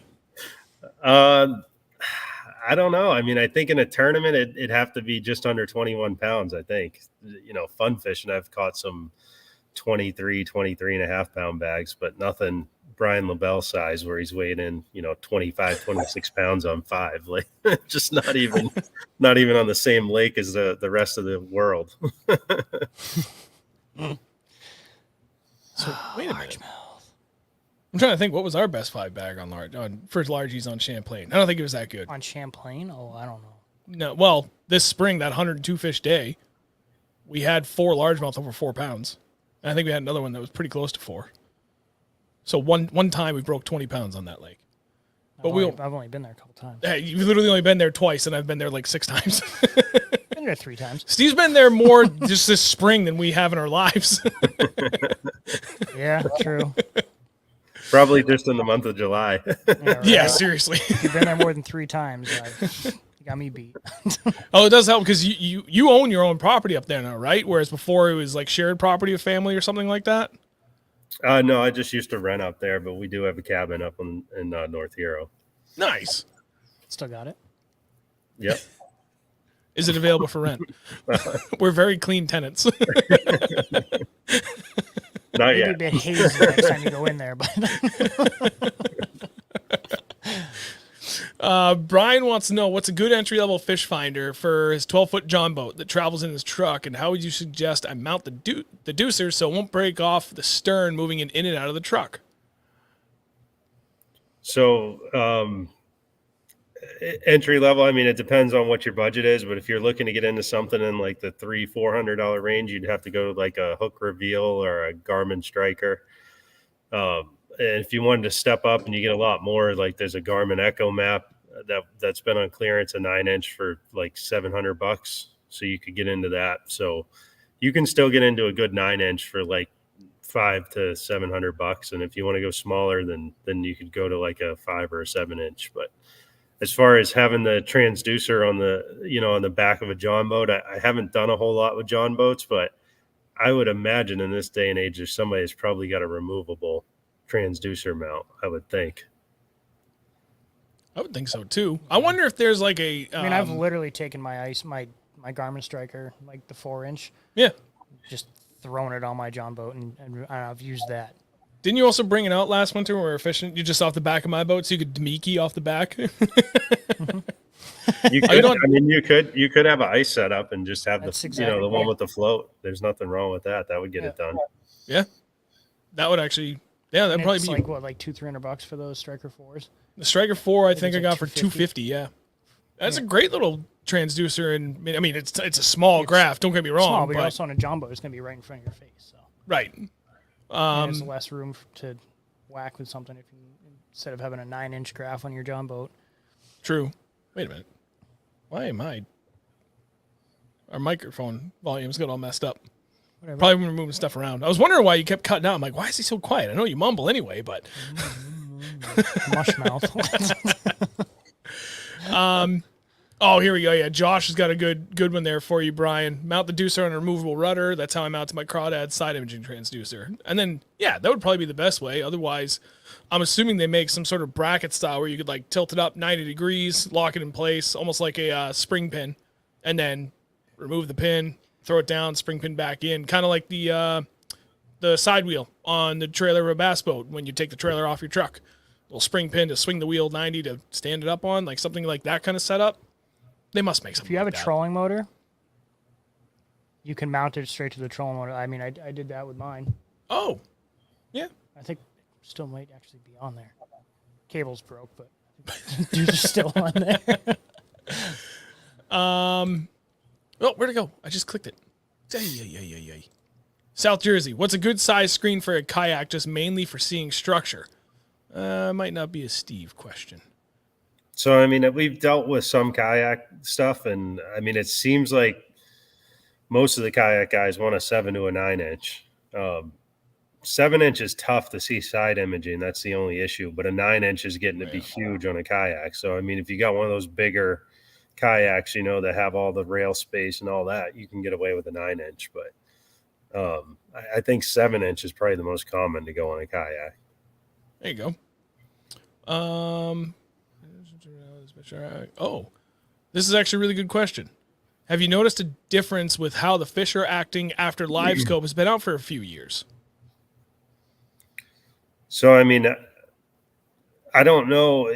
I don't know. I mean, I think in a tournament, it'd have to be just under 21 pounds, I think. Fun fishing, I've caught some 23 and a half pound bags, but nothing Brian LaBelle size where he's weighing in, 25, 26 pounds on 5. Like, just not even on the same lake as the rest of the world. So wait a minute. I'm trying to think, what was our best 5 bag for largies on Champlain? I don't think it was that good. On Champlain? Oh, I don't know. No, well, this spring, that 102 fish day, we had 4 largemouth over 4 pounds. And I think we had another one that was pretty close to 4. So one time we broke 20 pounds on that lake. But I've only been there a couple times. Hey, you've literally only been there twice, and I've been there like 6 times. Been there 3 times. Steve's been there more just this spring than we have in our lives. Yeah, true. Probably just in the month of July. Yeah, right. Yeah, seriously. You've been there more than 3 times. You got me beat. Oh, it does help because you own your own property up there now, right? Whereas before it was like shared property with family or something like that? No, I just used to rent up there, but we do have a cabin up in North Hero. Nice. Still got it. Yep. Is it available for rent? We're very clean tenants. Not Maybe a yet. bit hazy next time you go in there, but Brian wants to know what's a good entry-level fish finder for his 12-foot John boat that travels in his truck, and how would you suggest I mount the deucer so it won't break off the stern moving it in and out of the truck? So entry level, I mean, it depends on what your budget is, but if you're looking to get into something in like the $300-400 range, you'd have to go to like a hook reveal or a Garmin Striker. And if you wanted to step up and you get a lot more, like there's a Garmin Echo Map that's been on clearance, a 9-inch for like $700. So you could get into that. So you can still get into a good 9-inch for like $500 to $700. And if you want to go smaller, then you could go to like a 5 or a 7-inch. But as far as having the transducer on the back of a John boat, I haven't done a whole lot with John boats, but I would imagine in this day and age, there's somebody that's probably got a removable transducer mount, I would think. I would think so too. I wonder if there's like a. I mean, I've literally taken my Garmin Striker, like the 4-inch, Yeah. just thrown it on my John boat, and I've used that. Didn't you also bring it out last winter when we were fishing? You just off the back of my boat, so you could Demiki off the back. You could, I mean, you could have an ice setup and just have That's the exactly the one right. with the float. There's nothing wrong with that. That would get it done. Yeah, that would actually. Yeah, that'd And probably it's be like what, like $200-300 for those Striker 4s. the Striker 4. I think think I it's got like for $250. $250. Yeah, that's a great little transducer, and I mean it's a small graph. Don't get me wrong, Small, but you're also on a John boat. It's gonna be right in front of your face, so right. and there's less room to whack with something if you instead of having a 9-inch graph on your John boat. True. Wait a minute. Why am our microphone volume's got all messed up? Whatever. Probably when we're moving stuff around. I was wondering why you kept cutting out. I'm like, why is he so quiet? I know you mumble anyway, but Mush mouth. oh, here we go. Yeah, Josh has got a good one there for you, Brian. Mount the deucer on a removable rudder. That's how I mounted my crawdad side imaging transducer. And then, yeah, that would probably be the best way. Otherwise, I'm assuming they make some sort of bracket style where you could like tilt it up 90 degrees, lock it in place, almost like a spring pin, and then remove the pin, throw it down, spring pin back in, kind of like the side wheel on the trailer of a bass boat when you take the trailer off your truck. Little spring pin to swing the wheel 90 to stand it up on, like something like that kind of setup. They must make something. If you have like a that. trolling motor, you can mount it straight to the trolling motor. I mean, I did that with mine. Oh, yeah. I think it still might actually be on there. Cable's broke, but dudes are still on there. Oh, where'd it go? I just clicked it. South Jersey. What's a good size screen for a kayak, just mainly for seeing structure? Might not be a Steve question. So, I mean, we've dealt with some kayak stuff, and I mean, it seems like most of the kayak guys want a 7 to a 9-inch. 7-inch is tough to see side imaging. That's the only issue. But a 9-inch is getting to be huge on a kayak. So, I mean, if you got one of those bigger kayaks, that have all the rail space and all that, you can get away with a 9-inch. But I think 7-inch is probably the most common to go on a kayak. There you go. Oh, this is actually a really good question. Have you noticed a difference with how the fish are acting after live scope has been out for a few years? So, I mean, I don't know.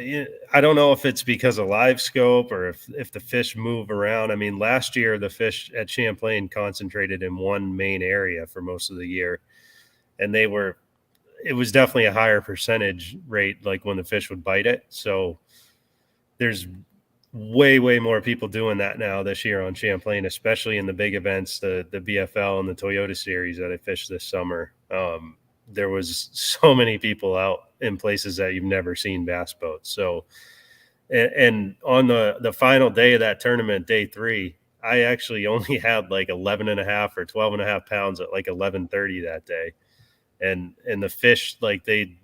I don't know if it's because of live scope or if the fish move around. I mean, last year, the fish at Champlain concentrated in one main area for most of the year. And it was definitely a higher percentage rate, like when the fish would bite it. So there's way more people doing that now this year on Champlain, especially in the big events, the BFL and the Toyota series that I fished this summer. There was so many people out in places that you've never seen bass boats. So, and on the final day of that tournament, day 3, I actually only had like 11.5 or 12.5 pounds at like 11:30 that day. And the fish, like they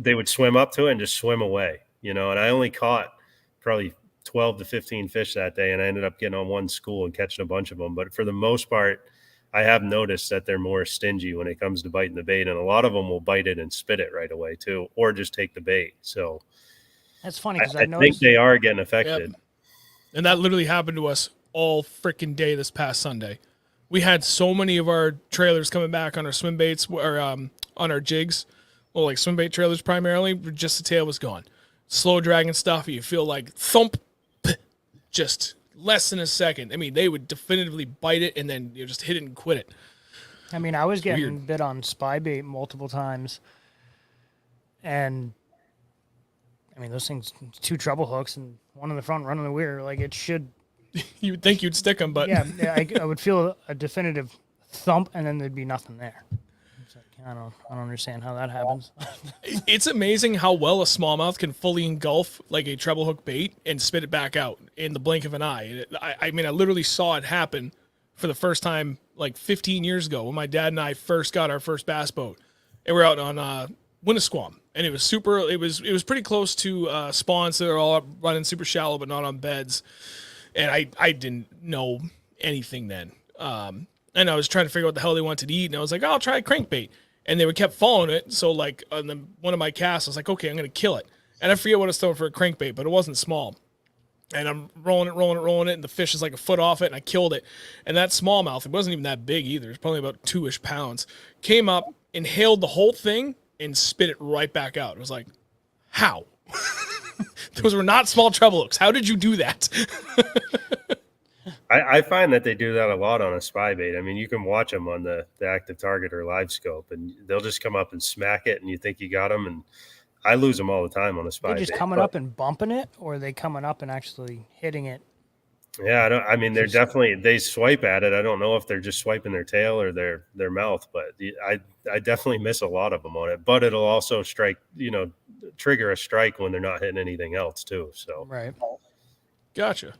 would swim up to it and just swim away, and I only caught probably 12 to 15 fish that day, and I ended up getting on one school and catching a bunch of them. But for the most part, I have noticed that they're more stingy when it comes to biting the bait, and a lot of them will bite it and spit it right away too, or just take the bait. So That's funny because I I think noticed they are getting affected. Yep. And that literally happened to us all freaking day this past Sunday. We had so many of our trailers coming back on our swim baits or on our jigs, well, like swim bait trailers primarily. Just the tail was gone. Slow dragging stuff. You feel like thump, just less than a second. I mean, they would definitively bite it and then you just hit it and quit it. I mean, I was getting weird. bit on spy bait multiple times, and I mean, those things, 2 treble hooks and one in the front, one in the rear. Like it should. You would think you'd stick them, but Yeah, I would feel a definitive thump, and then there'd be nothing there. It's like, I don't understand how that happens. it's amazing how well a smallmouth can fully engulf like a treble hook bait and spit it back out in the blink of an eye. I mean, I literally saw it happen for the first time like 15 years ago when my dad and I first got our first bass boat, and we're out on Winnisquam, and it was super. It was pretty close to spawns that are all up running super shallow, but not on beds. And I didn't know anything then. And I was trying to figure out what the hell they wanted to eat, and I was like, oh, I'll try a crankbait. And they would kept following it. So like on one of my casts, I was like, okay, I'm gonna kill it. And I forget what I was throwing for a crankbait, but it wasn't small. And I'm rolling it, and the fish is like a foot off it, and I killed it. And that smallmouth, it wasn't even that big either. It's probably about 2-ish pounds. Came up, inhaled the whole thing, and spit it right back out. It was like, how? Those were not small treble hooks. How did you do that? I find that they do that a lot on a spy bait. I mean, you can watch them on the active target or live scope, and they'll just come up and smack it, and you think you got them. And I lose them all the time on a spy They bait. just coming up and bumping it, or are they coming up and actually hitting it? Yeah, I mean, they're definitely, they swipe at it. I don't know if they're just swiping their tail or their mouth, but I definitely miss a lot of them on it. But it'll also trigger a strike when they're not hitting anything else too. So Right. Gotcha.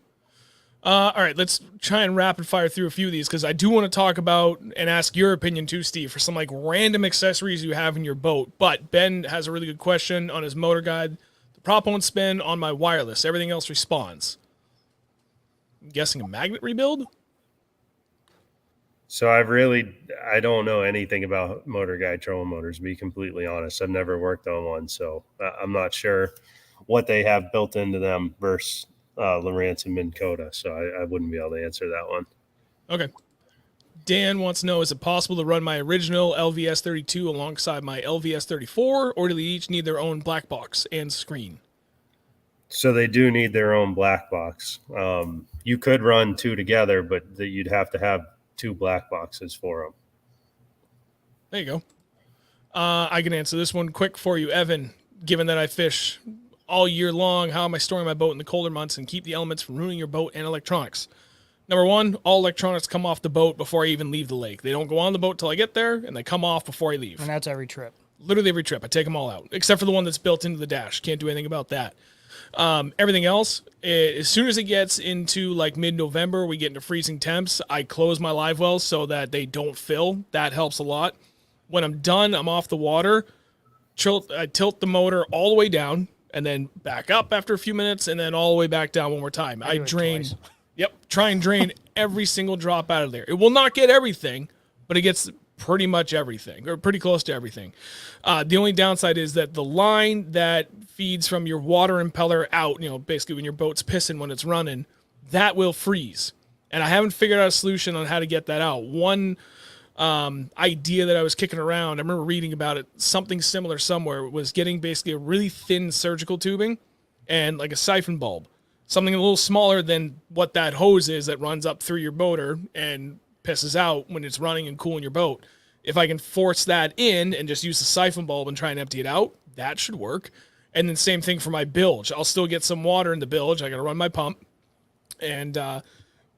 All right, let's try and rapid fire through a few of these because I do want to talk about and ask your opinion too, Steve, for some like random accessories you have in your boat. But Ben has a really good question on his MotorGuide. The prop won't spin on my wireless. Everything else responds. I'm guessing a magnet rebuild? So I don't know anything about MotorGuide trolling motors, to be completely honest. I've never worked on one, so I'm not sure what they have built into them versus Lowrance and Minn Kota, so I wouldn't be able to answer that one. Okay. Dan wants to know, is it possible to run my original LVS 32 alongside my LVS 34, or do they each need their own black box and screen? So they do need their own black box. You could run 2 together, but you'd have to have 2 black boxes for them. There you go. I can answer this one quick for you, Evan. Given that I fish all year long, how am I storing my boat in the colder months and keep the elements from ruining your boat and electronics? Number 1, all electronics come off the boat before I even leave the lake. They don't go on the boat till I get there, and they come off before I leave. And that's every trip. Literally every trip. I take them all out, except for the one that's built into the dash. Can't do anything about that. Everything else, as soon as it gets into like mid-November, we get into freezing temps, I close my live wells so that they don't fill. That helps a lot. When I'm done, I'm off the water. I tilt the motor all the way down and then back up after a few minutes and then all the way back down one more time. I do it drain. twice. Yep. Try and drain every single drop out of there. It will not get everything, but it gets pretty much everything or pretty close to everything. The only downside is that the line that feeds from your water impeller out, basically when your boat's pissing when it's running, that will freeze. And I haven't figured out a solution on how to get that out. One idea that I was kicking around, I remember reading about it, something similar somewhere, was getting basically a really thin surgical tubing and like a siphon bulb. Something a little smaller than what that hose is that runs up through your motor and pisses out when it's running and cooling your boat. If I can force that in and just use the siphon bulb and try and empty it out, that should work. And then same thing for my bilge. I'll still get some water in the bilge. I got to run my pump. And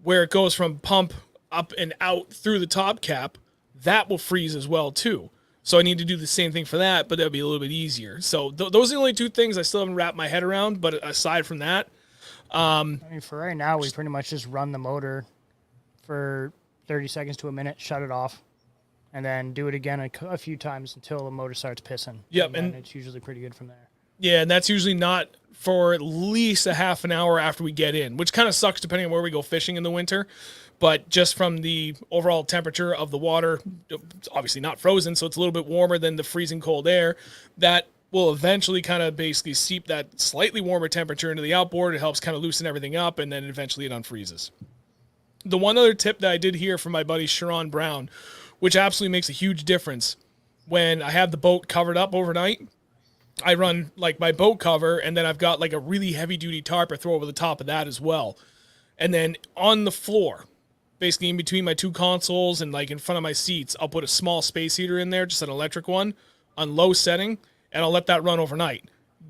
where it goes from pump up and out through the top cap, that will freeze as well too. So I need to do the same thing for that, but that'll be a little bit easier. So those are the only 2 things I still haven't wrapped my head around. But aside from that, I mean, for right now, we pretty much just run the motor for 30 seconds to a minute, shut it off, and then do it again a few times until the motor starts pissing. Yep, and it's usually pretty good from there. yeah, and that's usually not for at least a half an hour after we get in, which kind of sucks depending on where we go fishing in the winter. But just from the overall temperature of the water, it's obviously not frozen, so it's a little bit warmer than the freezing cold air. That will eventually kind of basically seep that slightly warmer temperature into the outboard. It helps kind of loosen everything up, and then eventually it unfreezes. The one other tip that I did hear from my buddy Sharon Brown, which absolutely makes a huge difference, when I have the boat covered up overnight, I run like my boat cover, and then I've got like a really heavy duty tarp I throw over the top of that as well. And then on the floor, basically in between my two consoles and like in front of my seats, I'll put a small space heater in there, just an electric one, on low setting, and I'll let that run overnight.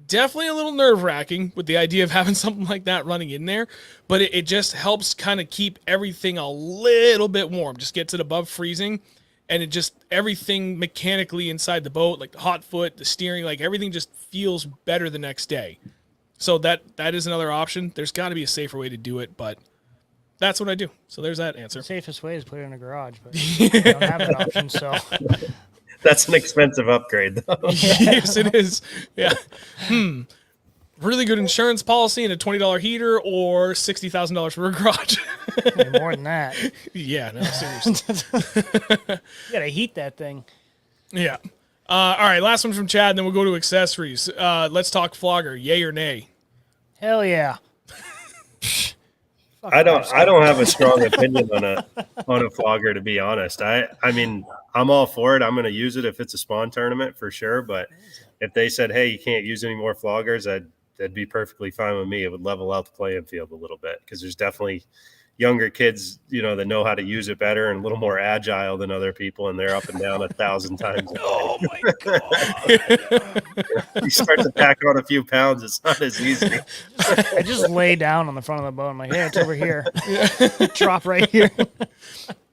Definitely a little nerve-wracking with the idea of having something like that running in there, but it just helps kind of keep everything a little bit warm, just gets it above freezing, and it just, everything mechanically inside the boat, like the hot foot, the steering, like everything just feels better the next day. So that is another option. There's got to be a safer way to do it, but that's what I do. So there's that answer. The safest way is put it in a garage, but you don't have that option, so. That's an expensive upgrade, though. Yes, it is. Yeah. Really good insurance policy and a $20 heater, or $60,000 for a garage. More than that. Yeah, no, seriously. You gotta heat that thing. Yeah. All right, last one from Chad, and then we'll go to accessories. Let's talk flogger. Yay or nay? Hell yeah. I don't have a strong opinion on a flogger, to be honest. I mean, I'm all for it. I'm going to use it if it's a spawn tournament for sure. But if they said, hey, you can't use any more floggers, that'd be perfectly fine with me. It would level out the playing field a little bit, because there's definitely younger kids, that know how to use it better and a little more agile than other people, and they're up and down 1,000 times. Oh my god! You start to pack on a few pounds, it's not as easy. I just lay down on the front of the boat. I'm like, yeah, it's over here. Drop right here.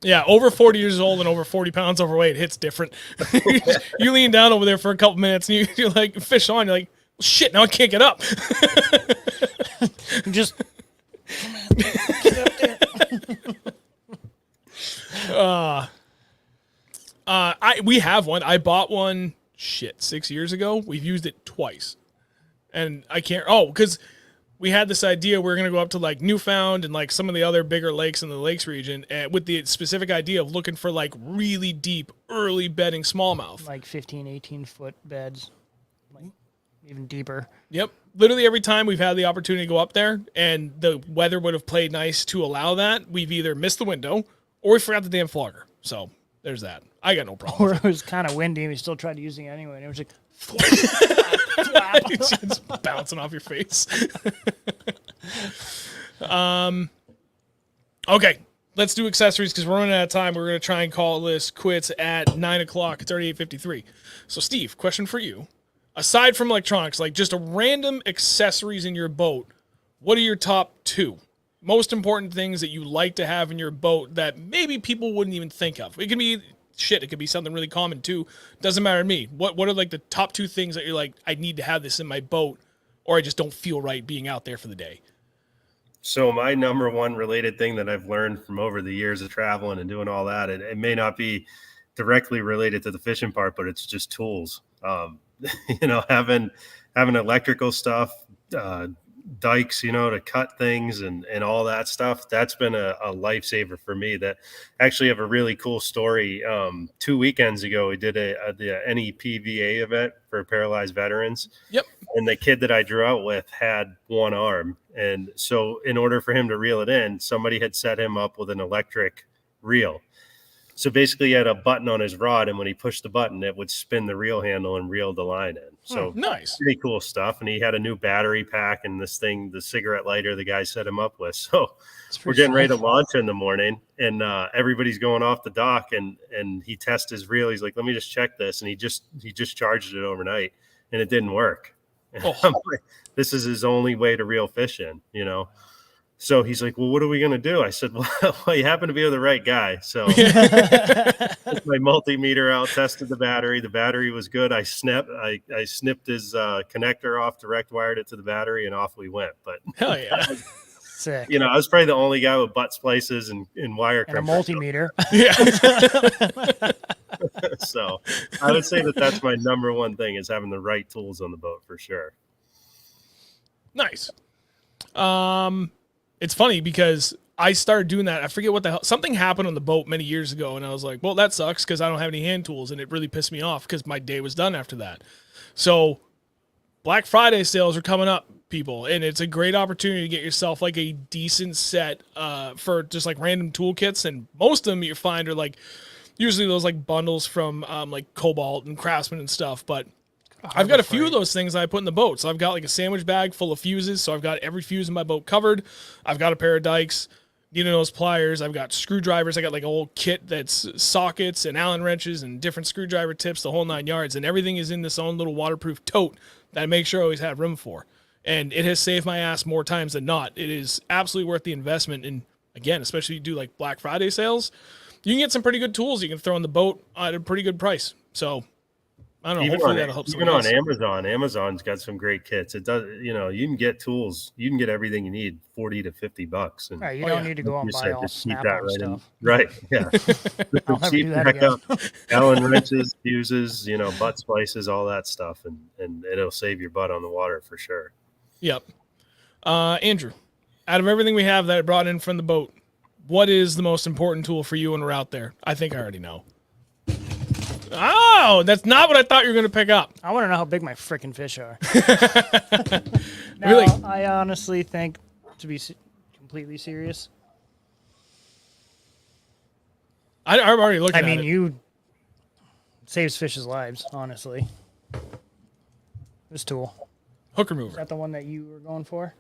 Yeah, over 40 years old and over 40 pounds overweight hits different. You lean down over there for a couple minutes, and you're like, fish on. You're like, well, shit, now I can't get up. Just. We have one. I bought one 6 years ago. We've used it twice, and I can't. Because we had this idea we were gonna go up to like Newfound and like some of the other bigger lakes in the lakes region, with the specific idea of looking for like really deep early bedding smallmouth, Like 15, 18-foot beds, like even deeper. Yep. Literally every time we've had the opportunity to go up there and the weather would have played nice to allow that, we've either missed the window or we forgot the damn flogger. So there's that. I got no problem. Or it was kind of windy and we still tried using it anyway. And it was like, It's bouncing off your face. Okay. Let's do accessories because we're running out of time. We're going to try and call this quits at 9 o'clock. It's already 8:53. So, Steve, question for you. Aside from electronics, like just a random accessories in your boat, what are your top 2 most important things that you like to have in your boat that maybe people wouldn't even think of? It can be shit. It could be something really common too. Doesn't matter to me. What are like the top 2 things that you're like, I need to have this in my boat, or I just don't feel right being out there for the day? So my number one related thing that I've learned from over the years of traveling and doing all that, it may not be directly related to the fishing part, but it's just tools. Having electrical stuff, dikes, to cut things and all that stuff. That's been a lifesaver for me. That actually have a really cool story. 2 weekends ago, we did the NEPVA event for paralyzed veterans. Yep. And the kid that I drew out with had one arm. And so in order for him to reel it in, somebody had set him up with an electric reel. So basically he had a button on his rod, and when he pushed the button, it would spin the reel handle and reel the line in. So nice. Pretty cool stuff. And he had a new battery pack and this thing, the cigarette lighter the guy set him up with. So we're getting ready to launch in the morning, and everybody's going off the dock, and he tests his reel. He's like, let me just check this. And he just charged it overnight, and it didn't work. And I'm like, this is his only way to reel fish in, So he's like, well, what are we going to do? I said, well, you happen to be with the right guy. So took my multimeter out, tested the battery. The battery was good. I snipped his connector off, direct wired it to the battery, and off we went. But hell yeah. Sick. I was probably the only guy with butt splices and wire And a crimpers. multimeter. Yeah. So I would say that's my number one thing, is having the right tools on the boat for sure. Nice. It's funny because I started doing that. I forget what the hell. Something happened on the boat many years ago, and I was like, well, that sucks because I don't have any hand tools, and it really pissed me off because my day was done after that. So Black Friday sales are coming up, people, and it's a great opportunity to get yourself like a decent set for just like random toolkits, and most of them you find are like usually those like bundles from like Cobalt and Craftsman and stuff, but I've got a few of those things I put in the boat. So I've got like a sandwich bag full of fuses, so I've got every fuse in my boat covered. I've got a pair of dikes, needle-nose pliers, I've got screwdrivers, I got like a whole kit that's sockets and Allen wrenches and different screwdriver tips, the whole 9 yards, and everything is in this own little waterproof tote that I make sure I always have room for. And it has saved my ass more times than not. It is absolutely worth the investment. And again, especially if you do like Black Friday sales, you can get some pretty good tools you can throw in the boat at a pretty good price. So I don't know. Hopefully that'll help. Even on Amazon, Amazon's got some great kits. It does, you know, you can get tools, you can get everything you need, $40 to $50. And Right, you don't need to go and buy all Snap-on stuff. Right, yeah. I'll never do that again. Allen wrenches, fuses, you know, butt splices, all that stuff, and it'll save your butt on the water for sure. Yep. Andrew, out of everything we have that I brought in from the boat, what is the most important tool for you when we're out there? I think I already know. Oh, that's not what I thought you were going to pick up. I want to know how big my freaking fish are. No, Really? I honestly think, to be completely serious, I'm already looking at it. you saves fish's lives, honestly. This tool. Hook Is remover. that the one that you were going for?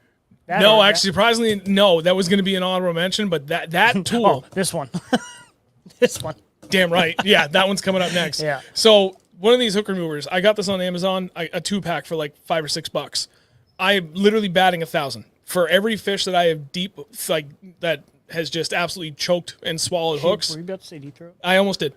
That No, or that- actually, surprisingly, no. That was going to be an honorable mention, but that tool, Oh, this one. This one. damn right. Yeah, that one's coming up next. Yeah. So one of these hook removers, I got this on Amazon, a 2-pack for like $5 or $6. I'm literally batting 1,000 for every fish that I have deep, like that has just absolutely choked and swallowed hooks. Were you about to say deep throat? I almost did.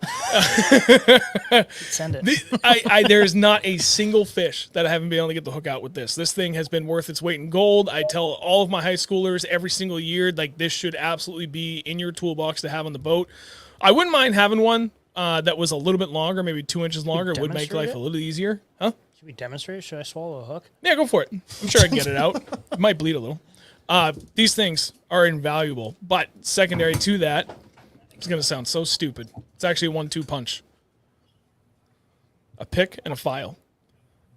Send it. There is not a single fish that I haven't been able to get the hook out with this. This thing has been worth its weight in gold. I tell all of my high schoolers every single year, like, this should absolutely be in your toolbox to have on the boat. I wouldn't mind having one that was a little bit longer, maybe 2 inches longer. It would make life a little easier. Huh? Should we demonstrate? Should I swallow a hook? Yeah, go for it. I'm sure I can get it out. It might bleed a little. These things are invaluable, but secondary to that, it's going to sound so stupid. It's actually a 1-2 punch. A pick and a file.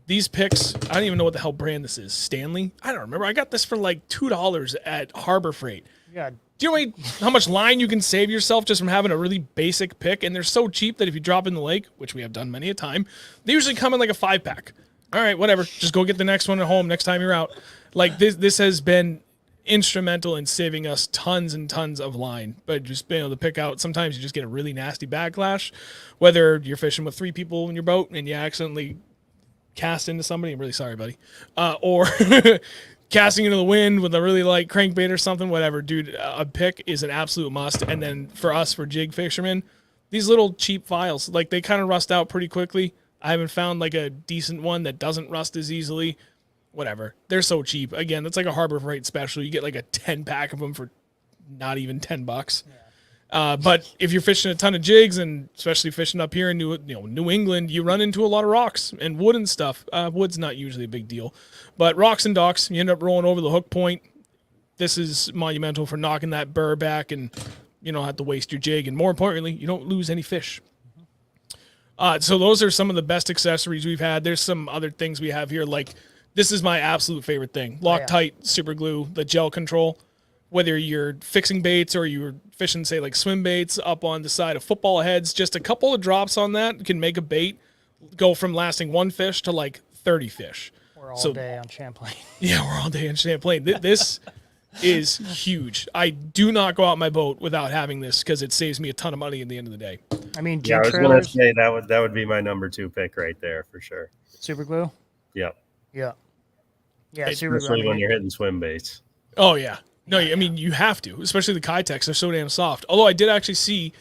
These picks, I don't even know what the hell brand this is. Stanley? I don't remember. I got this for like $2 at Harbor Freight. Yeah. Do you know how much line you can save yourself just from having a really basic pick? And they're so cheap that if you drop in the lake, which we have done many a time, they usually come in like a 5-pack. All right, whatever. Just go get the next one at home next time you're out. Like, this has been instrumental in saving us tons and tons of line, but just being able to pick out, sometimes you just get a really nasty backlash, whether you're fishing with 3 people in your boat and you accidentally cast into somebody. I'm really sorry, buddy. Or casting into the wind with a really light crankbait or something, whatever, dude. A pick is an absolute must. And then for us, for jig fishermen, these little cheap files, like, they kind of rust out pretty quickly. I haven't found like a decent one that doesn't rust as easily. Whatever. They're so cheap. Again, that's like a Harbor Freight special. You get like a 10-pack of them for not even $10. Yeah. But if you're fishing a ton of jigs, and especially fishing up here in New England, you run into a lot of rocks and wood and stuff. Wood's not usually a big deal, but rocks and docks, you end up rolling over the hook point. This is monumental for knocking that burr back, and you don't have to waste your jig. And more importantly, you don't lose any fish. So those are some of the best accessories we've had. There's some other things we have here, like, this is my absolute favorite thing. Loctite, super glue, the gel control. Whether you're fixing baits or you're fishing, say, like swim baits up on the side of football heads, just a couple of drops on that can make a bait go from lasting 1 fish to like 30 fish. We're all day on Champlain. Yeah, we're all day on Champlain. This is huge. I do not go out my boat without having this because it saves me a ton of money at the end of the day. I mean, Yeah, I jig was going to trailers, say that would be my number 2 pick right there for sure. super glue. Yep. Yeah. Yeah, super glue. Especially when you're hitting swim baits. Oh, yeah. No, I mean, you have to, especially the Kitex. They're so damn soft. Although I did actually see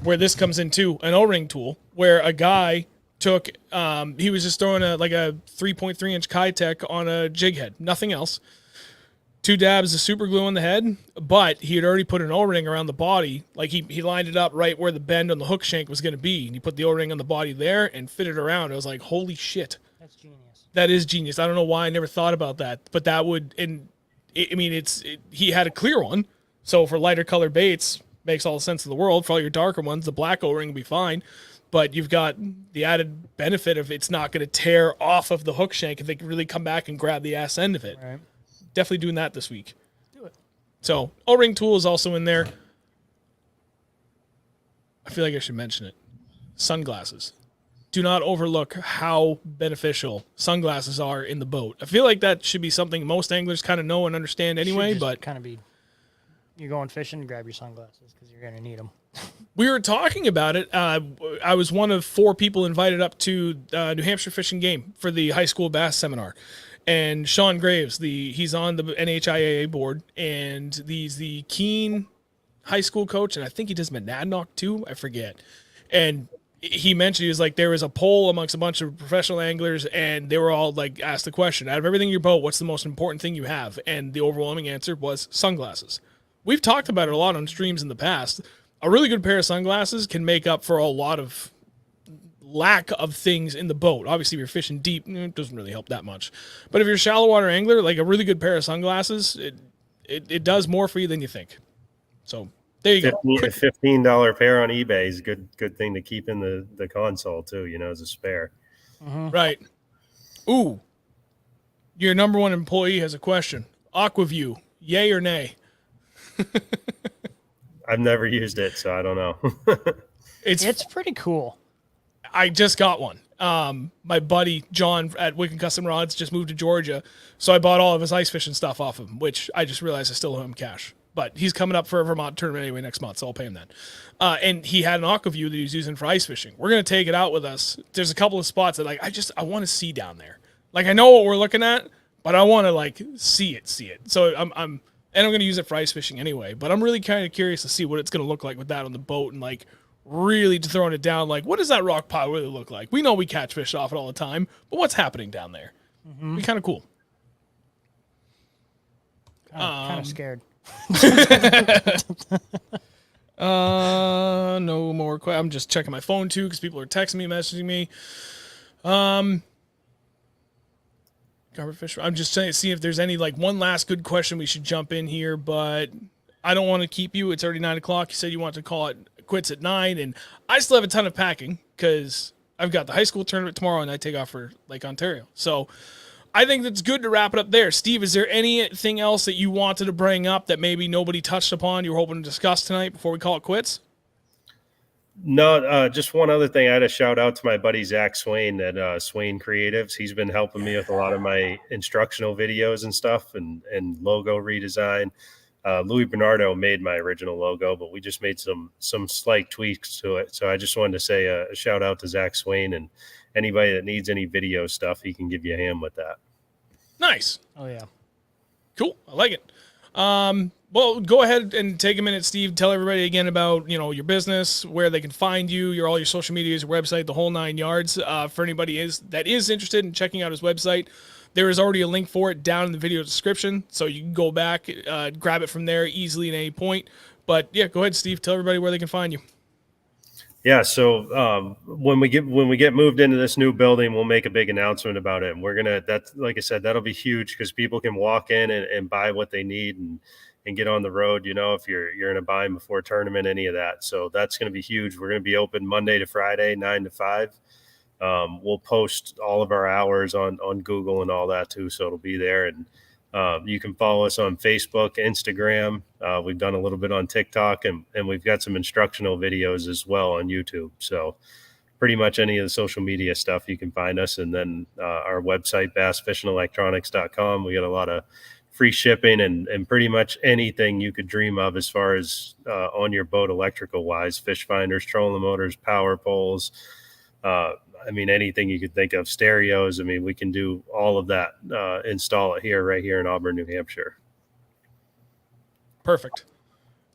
where this comes into an O-ring tool, where a guy took, he was just throwing a 3.3-inch Kitech on a jig head, nothing else. 2 dabs of super glue on the head, but he had already put an O-ring around the body. Like, he lined it up right where the bend on the hook shank was going to be, and he put the O-ring on the body there and fitted around. I was like, holy shit. That's genius. That is genius. I don't know why I never thought about that, but that would, he had a clear one, so for lighter color baits, makes all the sense in the world. For all your darker ones, the black O-ring would be fine. but you've got the added benefit of it's not going to tear off of the hook shank if they can really come back and grab the ass end of it. Right. Definitely doing that this week. Do it. So O-ring tool is also in there. I feel like I should mention it. Sunglasses. Do not overlook how beneficial sunglasses are in the boat. I feel like that should be something most anglers kind of know and understand anyway, but kind of be, you're going fishing, grab your sunglasses because you're going to need them. we were talking about it. I was one of 4 people invited up to New Hampshire Fish and Game for the high school bass seminar. And Sean Graves, he's on the NHIAA board, and he's the Keene high school coach, and I think he does Monadnock too. I forget. And he mentioned, he was like, there was a poll amongst a bunch of professional anglers, and they were all like, asked the question, out of everything in your boat, what's the most important thing you have? And the overwhelming answer was sunglasses. We've talked about it a lot on streams in the past. A really good pair of sunglasses can make up for a lot of lack of things in the boat. Obviously, if you're fishing deep, it doesn't really help that much. But if you're a shallow water angler, like a really good pair of sunglasses, it does more for you than you think. So there you go. A $15 pair on eBay is a good thing to keep in the console too, as a spare. Mm-hmm. Right. Ooh. Your number one employee has a question. Aquaview, yay or nay? I've never used it, so I don't know. It's pretty cool. I just got one. My buddy John at Wicked Custom Rods just moved to Georgia, so I bought all of his ice fishing stuff off of him, which I just realized I still owe him cash. But he's coming up for a Vermont tournament anyway next month, so I'll pay him that. And he had an Aquaview that he was using for ice fishing. We're gonna take it out with us. There's a couple of spots that I want to see down there. Like I know what we're looking at, but I want to see it. So I'm gonna use it for ice fishing anyway. But I'm really kind of curious to see what it's gonna look like with that on the boat and really throwing it down. What does that rock pile really look like? We know we catch fish off it all the time, but what's happening down there? Mm-hmm. Be kind of cool. Kind of scared. No more. I'm just checking my phone too because people are texting me, messaging me. Garbage fish. I'm just trying to see if there's any one last good question we should jump in here, but I don't want to keep you. It's already 9:00. You said you want to call it quits at 9, and I still have a ton of packing because I've got the high school tournament tomorrow and I take off for Lake Ontario. So I think that's good to wrap it up there. Steve, is there anything else that you wanted to bring up that maybe nobody touched upon you were hoping to discuss tonight before we call it quits? No, just one other thing. I had a shout out to my buddy Zach Swain at Swain Creatives. He's been helping me with a lot of my instructional videos and stuff and logo redesign. Louis Bernardo made my original logo, but we just made some slight tweaks to it. So I just wanted to say a shout out to Zach Swain, and anybody that needs any video stuff, he can give you a hand with that. Nice. Oh yeah. Cool. I like it. Well, go ahead and take a minute, Steve. Tell everybody again about your business, where they can find you, all your social medias, your website, the whole 9 yards. For anybody that is interested in checking out his website, there is already a link for it down in the video description, so you can go back, grab it from there easily at any point. But yeah, go ahead, Steve. Tell everybody where they can find you. Yeah, so when we get moved into this new building, we'll make a big announcement about it, and that's like I said, that'll be huge because people can walk in and buy what they need and get on the road. If you're in a bind before tournament, any of that. So that's going to be huge. We're going to be open Monday to Friday, 9 to 5. We'll post all of our hours on Google and all that too, so it'll be there. And you can follow us on Facebook, Instagram. We've done a little bit on TikTok, and we've got some instructional videos as well on YouTube. So pretty much any of the social media stuff, you can find us. And then our website, BassFishinElectronics.com. We got a lot of free shipping and pretty much anything you could dream of as far as on your boat electrical wise, fish finders, trolling motors, power poles, anything you could think of, stereos. We can do all of that, install it right here in Auburn, New Hampshire. Perfect.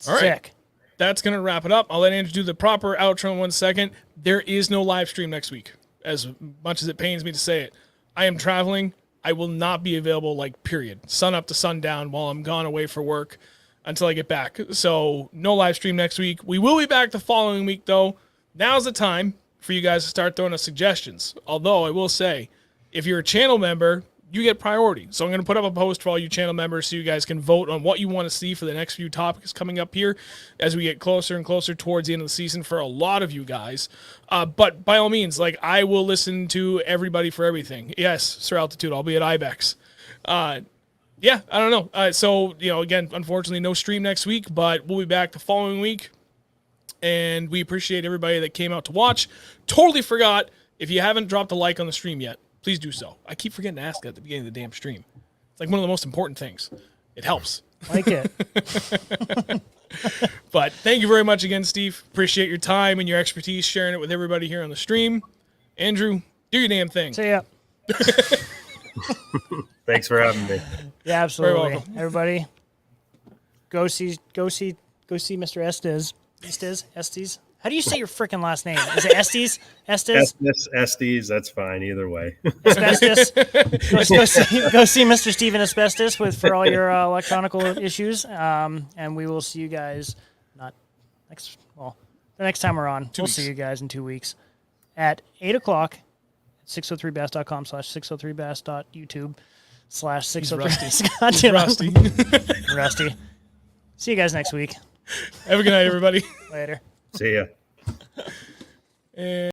All right. Sick. That's going to wrap it up. I'll let Andrew do the proper outro in 1 second. There is no live stream next week, as much as it pains me to say it. I am traveling. I will not be available, period. Sun up to sundown while I'm gone away for work until I get back. So no live stream next week. We will be back the following week, though. Now's the time for you guys to start throwing us suggestions. Although I will say, if you're a channel member, you get priority. So I'm going to put up a post for all you channel members so you guys can vote on what you want to see for the next few topics coming up here as we get closer and closer towards the end of the season for a lot of you guys. But by all means, like, I will listen to everybody for everything. Yes, Sir Altitude, I'll be at IBEX. Yeah, I don't know. So, you know, again, unfortunately, no stream next week, but we'll be back the following week. And we appreciate everybody that came out to watch. Totally forgot, if you haven't dropped a like on the stream yet, please do so. I keep forgetting to ask that at the beginning of the damn stream. It's like one of the most important things. It helps. Like it. But thank you very much again, Steve. Appreciate your time and your expertise, sharing it with everybody here on the stream. Andrew, do your damn thing. See ya. Thanks for having me. Yeah, absolutely. welcome. Everybody, go see Mr. Estes. How do you say your freaking last name? Is it Estes? Estes? Estes, that's fine either way. Asbestos. Go see Mr. Steven Asbestos for all your electronical issues. And we will see you guys the next time we're on. We'll see you guys in 2 weeks at 8 o'clock. 603bass.com/603bass.youtube/603. He's rusty. Rusty. See you guys next week. Have a good night, everybody. Later. See ya. And